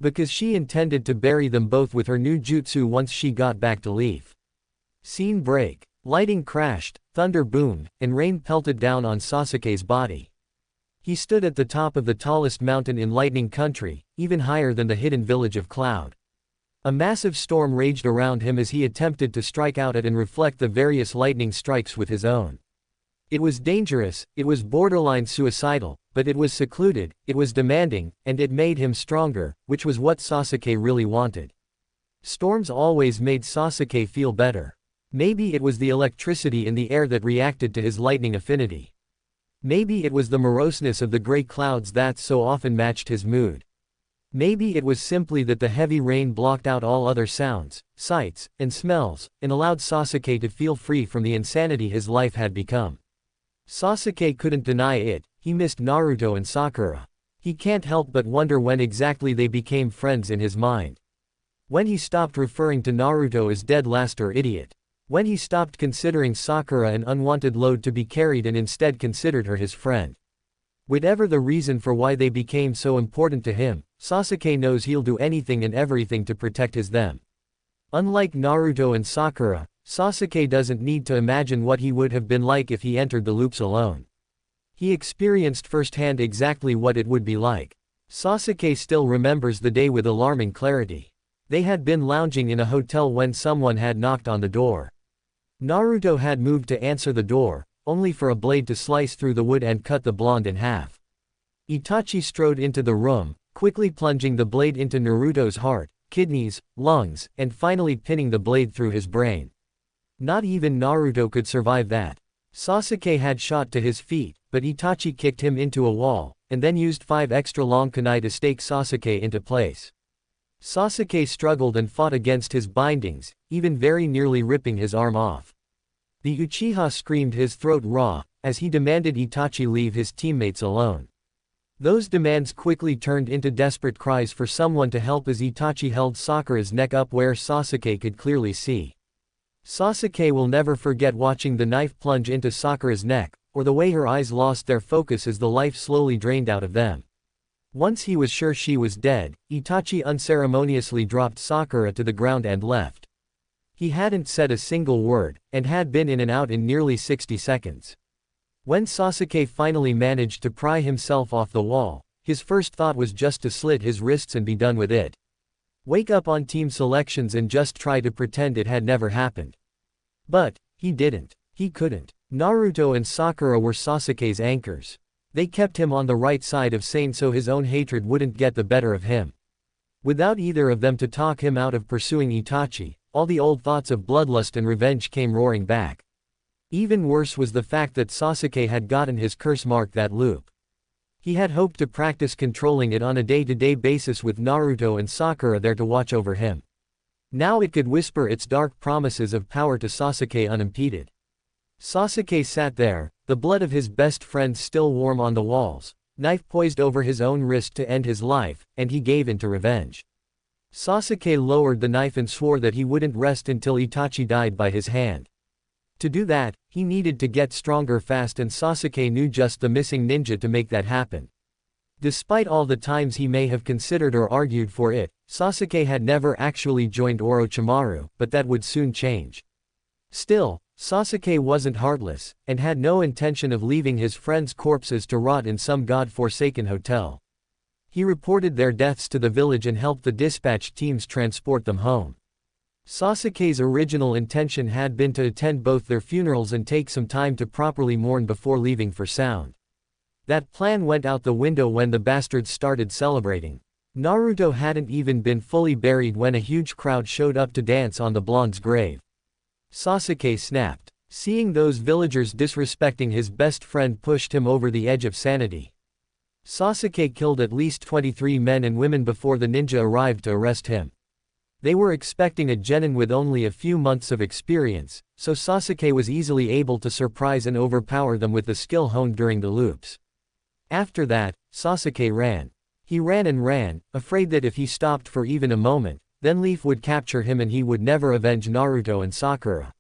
Because she intended to bury them both with her new jutsu once she got back to Leaf. Scene break. Lighting crashed, thunder boomed, and rain pelted down on Sasuke's body. He stood at the top of the tallest mountain in Lightning Country, even higher than the hidden village of Cloud. A massive storm raged around him as he attempted to strike out at and reflect the various lightning strikes with his own. It was dangerous, it was borderline suicidal, but it was secluded, it was demanding, and it made him stronger, which was what Sasuke really wanted. Storms always made Sasuke feel better. Maybe it was the electricity in the air that reacted to his lightning affinity. Maybe it was the moroseness of the gray clouds that so often matched his mood. Maybe it was simply that the heavy rain blocked out all other sounds, sights, and smells, and allowed Sasuke to feel free from the insanity his life had become. Sasuke couldn't deny it, he missed Naruto and Sakura. He can't help but wonder when exactly they became friends in his mind. When he stopped referring to Naruto as dead last or idiot. When he stopped considering Sakura an unwanted load to be carried and instead considered her his friend. Whatever the reason for why they became so important to him, Sasuke knows he'll do anything and everything to protect them. Unlike Naruto and Sakura, Sasuke doesn't need to imagine what he would have been like if he entered the loops alone. He experienced firsthand exactly what it would be like. Sasuke still remembers the day with alarming clarity. They had been lounging in a hotel when someone had knocked on the door. Naruto had moved to answer the door, only for a blade to slice through the wood and cut the blonde in half. Itachi strode into the room, quickly plunging the blade into Naruto's heart, kidneys, lungs, and finally pinning the blade through his brain. Not even Naruto could survive that. Sasuke had shot to his feet, but Itachi kicked him into a wall, and then used 5 extra long kunai to stake Sasuke into place. Sasuke struggled and fought against his bindings, even very nearly ripping his arm off. The Uchiha screamed his throat raw, as he demanded Itachi leave his teammates alone. Those demands quickly turned into desperate cries for someone to help as Itachi held Sakura's neck up where Sasuke could clearly see. Sasuke will never forget watching the knife plunge into Sakura's neck, or the way her eyes lost their focus as the life slowly drained out of them. Once he was sure she was dead, Itachi unceremoniously dropped Sakura to the ground and left. He hadn't said a single word, and had been in and out in nearly 60 seconds. When Sasuke finally managed to pry himself off the wall, his first thought was just to slit his wrists and be done with it. Wake up on team selections and just try to pretend it had never happened. But he didn't. He couldn't. Naruto and Sakura were Sasuke's anchors. They kept him on the right side of sane so his own hatred wouldn't get the better of him. Without either of them to talk him out of pursuing Itachi, all the old thoughts of bloodlust and revenge came roaring back. Even worse was the fact that Sasuke had gotten his curse mark that loop. He had hoped to practice controlling it on a day-to-day basis with Naruto and Sakura there to watch over him. Now it could whisper its dark promises of power to Sasuke unimpeded. Sasuke sat there, the blood of his best friend still warm on the walls, knife poised over his own wrist to end his life, and he gave in to revenge. Sasuke lowered the knife and swore that he wouldn't rest until Itachi died by his hand. To do that, he needed to get stronger fast, and Sasuke knew just the missing ninja to make that happen. Despite all the times he may have considered or argued for it, Sasuke had never actually joined Orochimaru, but that would soon change. Still, Sasuke wasn't heartless, and had no intention of leaving his friends' corpses to rot in some god-forsaken hotel. He reported their deaths to the village and helped the dispatch teams transport them home. Sasuke's original intention had been to attend both their funerals and take some time to properly mourn before leaving for Sound. That plan went out the window when the bastards started celebrating. Naruto hadn't even been fully buried when a huge crowd showed up to dance on the blonde's grave. Sasuke snapped. Seeing those villagers disrespecting his best friend pushed him over the edge of sanity. Sasuke killed at least 23 men and women before the ninja arrived to arrest him. They were expecting a genin with only a few months of experience, so Sasuke was easily able to surprise and overpower them with the skill honed during the loops. After that, Sasuke ran. He ran and ran, afraid that if he stopped for even a moment, then Leaf would capture him and he would never avenge Naruto and Sakura.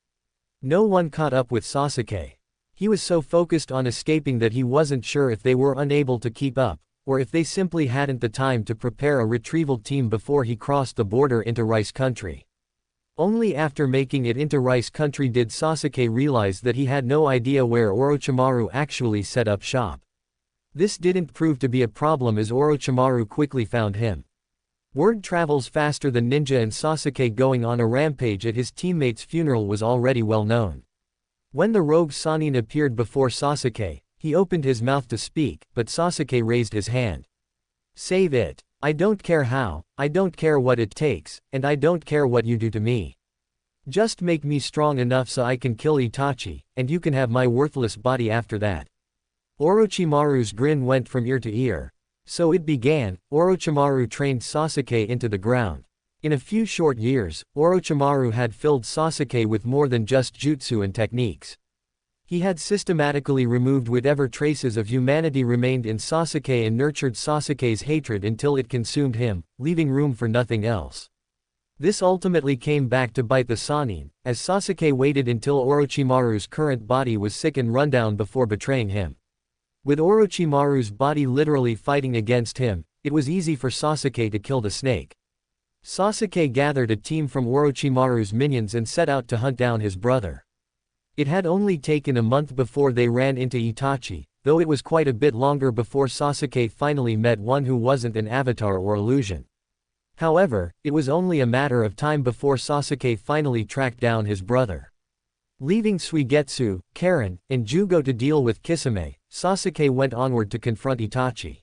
No one caught up with Sasuke. He was so focused on escaping that he wasn't sure if they were unable to keep up, or if they simply hadn't the time to prepare a retrieval team before he crossed the border into Rice Country. Only after making it into Rice Country did Sasuke realize that he had no idea where Orochimaru actually set up shop. This didn't prove to be a problem as Orochimaru quickly found him. Word travels faster than ninja, and Sasuke going on a rampage at his teammate's funeral was already well known. When the rogue Sannin appeared before Sasuke, he opened his mouth to speak, but Sasuke raised his hand. "Save it. I don't care how, I don't care what it takes, and I don't care what you do to me. Just make me strong enough so I can kill Itachi, and you can have my worthless body after that." Orochimaru's grin went from ear to ear. So it began. Orochimaru trained Sasuke into the ground. In a few short years, Orochimaru had filled Sasuke with more than just jutsu and techniques. He had systematically removed whatever traces of humanity remained in Sasuke and nurtured Sasuke's hatred until it consumed him, leaving room for nothing else. This ultimately came back to bite the Sannin, as Sasuke waited until Orochimaru's current body was sick and rundown before betraying him. With Orochimaru's body literally fighting against him, it was easy for Sasuke to kill the snake. Sasuke gathered a team from Orochimaru's minions and set out to hunt down his brother. It had only taken a month before they ran into Itachi, though it was quite a bit longer before Sasuke finally met one who wasn't an avatar or illusion. However, it was only a matter of time before Sasuke finally tracked down his brother. Leaving Suigetsu, Karen, and Jugo to deal with Kisame, Sasuke went onward to confront Itachi.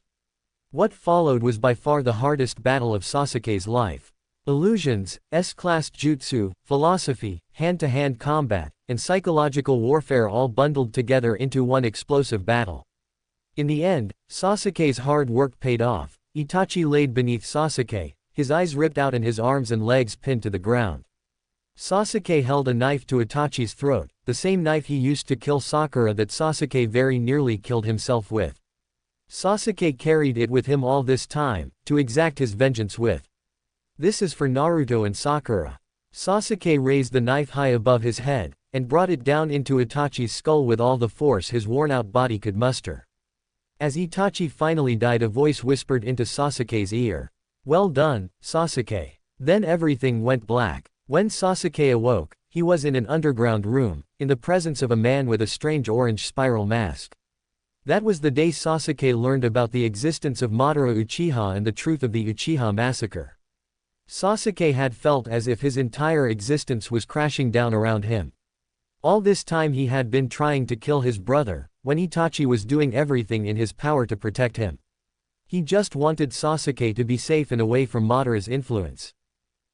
What followed was by far the hardest battle of Sasuke's life. Illusions, S-class jutsu, philosophy, hand-to-hand combat, and psychological warfare all bundled together into one explosive battle. In the end, Sasuke's hard work paid off. Itachi laid beneath Sasuke, his eyes ripped out and his arms and legs pinned to the ground. Sasuke held a knife to Itachi's throat, the same knife he used to kill Sakura that Sasuke very nearly killed himself with. Sasuke carried it with him all this time, to exact his vengeance with. This is for Naruto and Sakura. Sasuke raised the knife high above his head, and brought it down into Itachi's skull with all the force his worn-out body could muster. As Itachi finally died, a voice whispered into Sasuke's ear. "Well done, Sasuke." Then everything went black. When Sasuke awoke, he was in an underground room, in the presence of a man with a strange orange spiral mask. That was the day Sasuke learned about the existence of Madara Uchiha and the truth of the Uchiha massacre. Sasuke had felt as if his entire existence was crashing down around him. All this time he had been trying to kill his brother, when Itachi was doing everything in his power to protect him. He just wanted Sasuke to be safe and away from Madara's influence.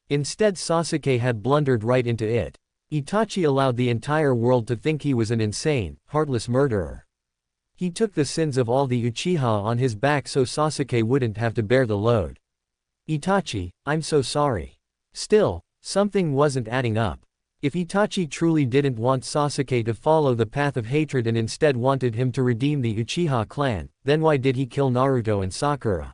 Instead, Sasuke had blundered right into it. Itachi allowed the entire world to think he was an insane, heartless murderer. He took the sins of all the Uchiha on his back so Sasuke wouldn't have to bear the load. Itachi, I'm so sorry. Still, something wasn't adding up. If Itachi truly didn't want Sasuke to follow the path of hatred and instead wanted him to redeem the Uchiha clan, then why did he kill Naruto and Sakura?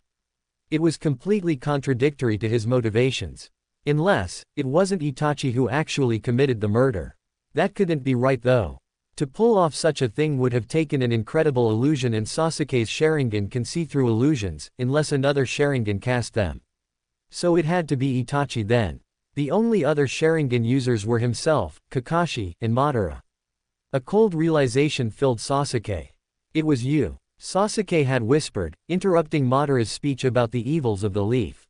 It was completely contradictory to his motivations. Unless, it wasn't Itachi who actually committed the murder. That couldn't be right though. To pull off such a thing would have taken an incredible illusion, and Sasuke's Sharingan can see through illusions, unless another Sharingan cast them. So it had to be Itachi then. The only other Sharingan users were himself, Kakashi, and Madara. A cold realization filled Sasuke. It was you. Sasuke had whispered, interrupting Madara's speech about the evils of the leaf.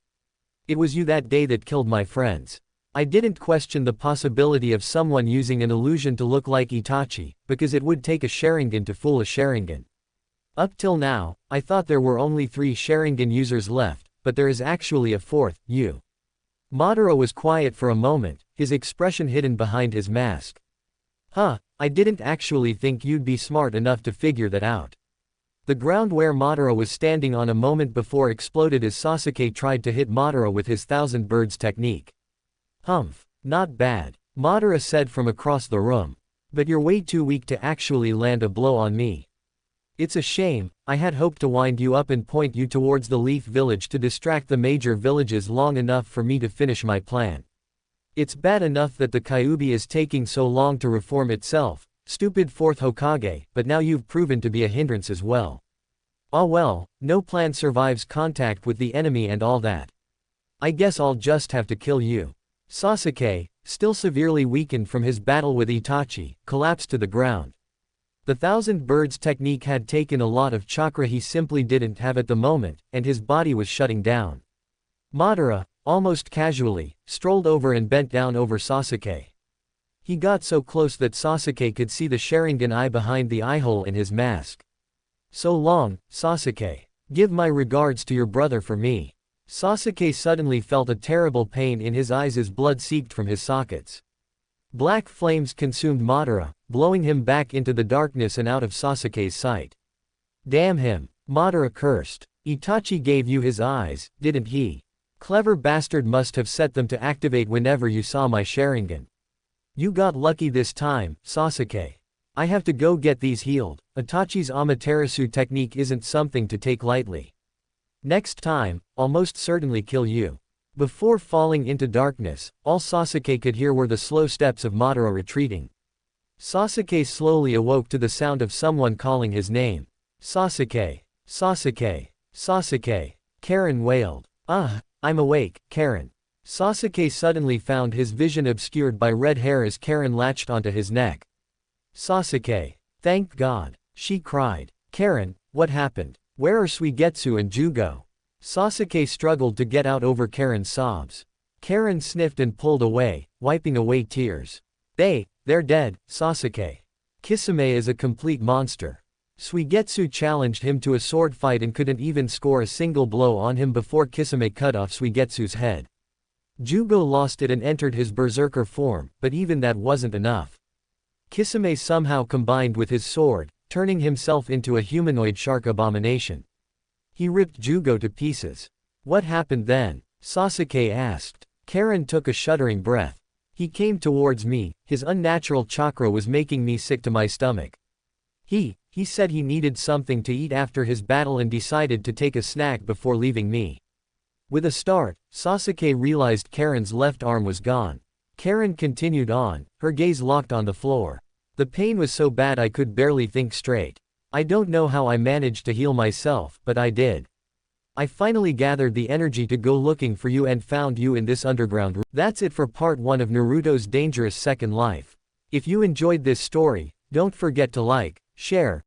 It was you that day that killed my friends. I didn't question the possibility of someone using an illusion to look like Itachi, because it would take a Sharingan to fool a Sharingan. Up till now, I thought there were only 3 Sharingan users left, but there is actually a 4th, you. Madara was quiet for a moment, his expression hidden behind his mask. Huh, I didn't actually think you'd be smart enough to figure that out. The ground where Madara was standing on a moment before exploded as Sasuke tried to hit Madara with his 1,000 birds technique. Humph, not bad, Madara said from across the room. But you're way too weak to actually land a blow on me. It's a shame, I had hoped to wind you up and point you towards the Leaf Village to distract the major villages long enough for me to finish my plan. It's bad enough that the Kyuubi is taking so long to reform itself, stupid 4th Hokage, but now you've proven to be a hindrance as well. Ah well, no plan survives contact with the enemy and all that. I guess I'll just have to kill you. Sasuke, still severely weakened from his battle with Itachi, collapsed to the ground. The 1,000 birds technique had taken a lot of chakra he simply didn't have at the moment, and his body was shutting down. Madara, almost casually, strolled over and bent down over Sasuke. He got so close that Sasuke could see the Sharingan eye behind the eyehole in his mask. So long, Sasuke. Give my regards to your brother for me. Sasuke suddenly felt a terrible pain in his eyes as blood seeped from his sockets. Black flames consumed Madara, blowing him back into the darkness and out of Sasuke's sight. Damn him, Madara cursed. Itachi gave you his eyes, didn't he? Clever bastard must have set them to activate whenever you saw my Sharingan. You got lucky this time, Sasuke. I have to go get these healed. Itachi's Amaterasu technique isn't something to take lightly. Next time, I'll most certainly kill you. Before falling into darkness, all Sasuke could hear were the slow steps of Madara retreating. Sasuke slowly awoke to the sound of someone calling his name. Sasuke, Sasuke, Sasuke. Karen wailed. I'm awake, Karen. Sasuke suddenly found his vision obscured by red hair as Karen latched onto his neck. Sasuke. Thank God, she cried. Karen, what happened? Where are Suigetsu and Jugo? Sasuke struggled to get out over Karen's sobs. Karen sniffed and pulled away, wiping away tears. They're dead, Sasuke. Kisame is a complete monster. Suigetsu challenged him to a sword fight and couldn't even score a single blow on him before Kisame cut off Suigetsu's head. Jugo lost it and entered his berserker form, but even that wasn't enough. Kisame somehow combined with his sword, turning himself into a humanoid shark abomination. He ripped Jugo to pieces. What happened then? Sasuke asked. Karen took a shuddering breath. He came towards me, his unnatural chakra was making me sick to my stomach. He said he needed something to eat after his battle and decided to take a snack before leaving me. With a start, Sasuke realized Karen's left arm was gone. Karen continued on, her gaze locked on the floor. The pain was so bad I could barely think straight. I don't know how I managed to heal myself, but I did. I finally gathered the energy to go looking for you and found you in this underground room. That's it for part 1 of Naruto's Dangerous Second Life. If you enjoyed this story, don't forget to like, share,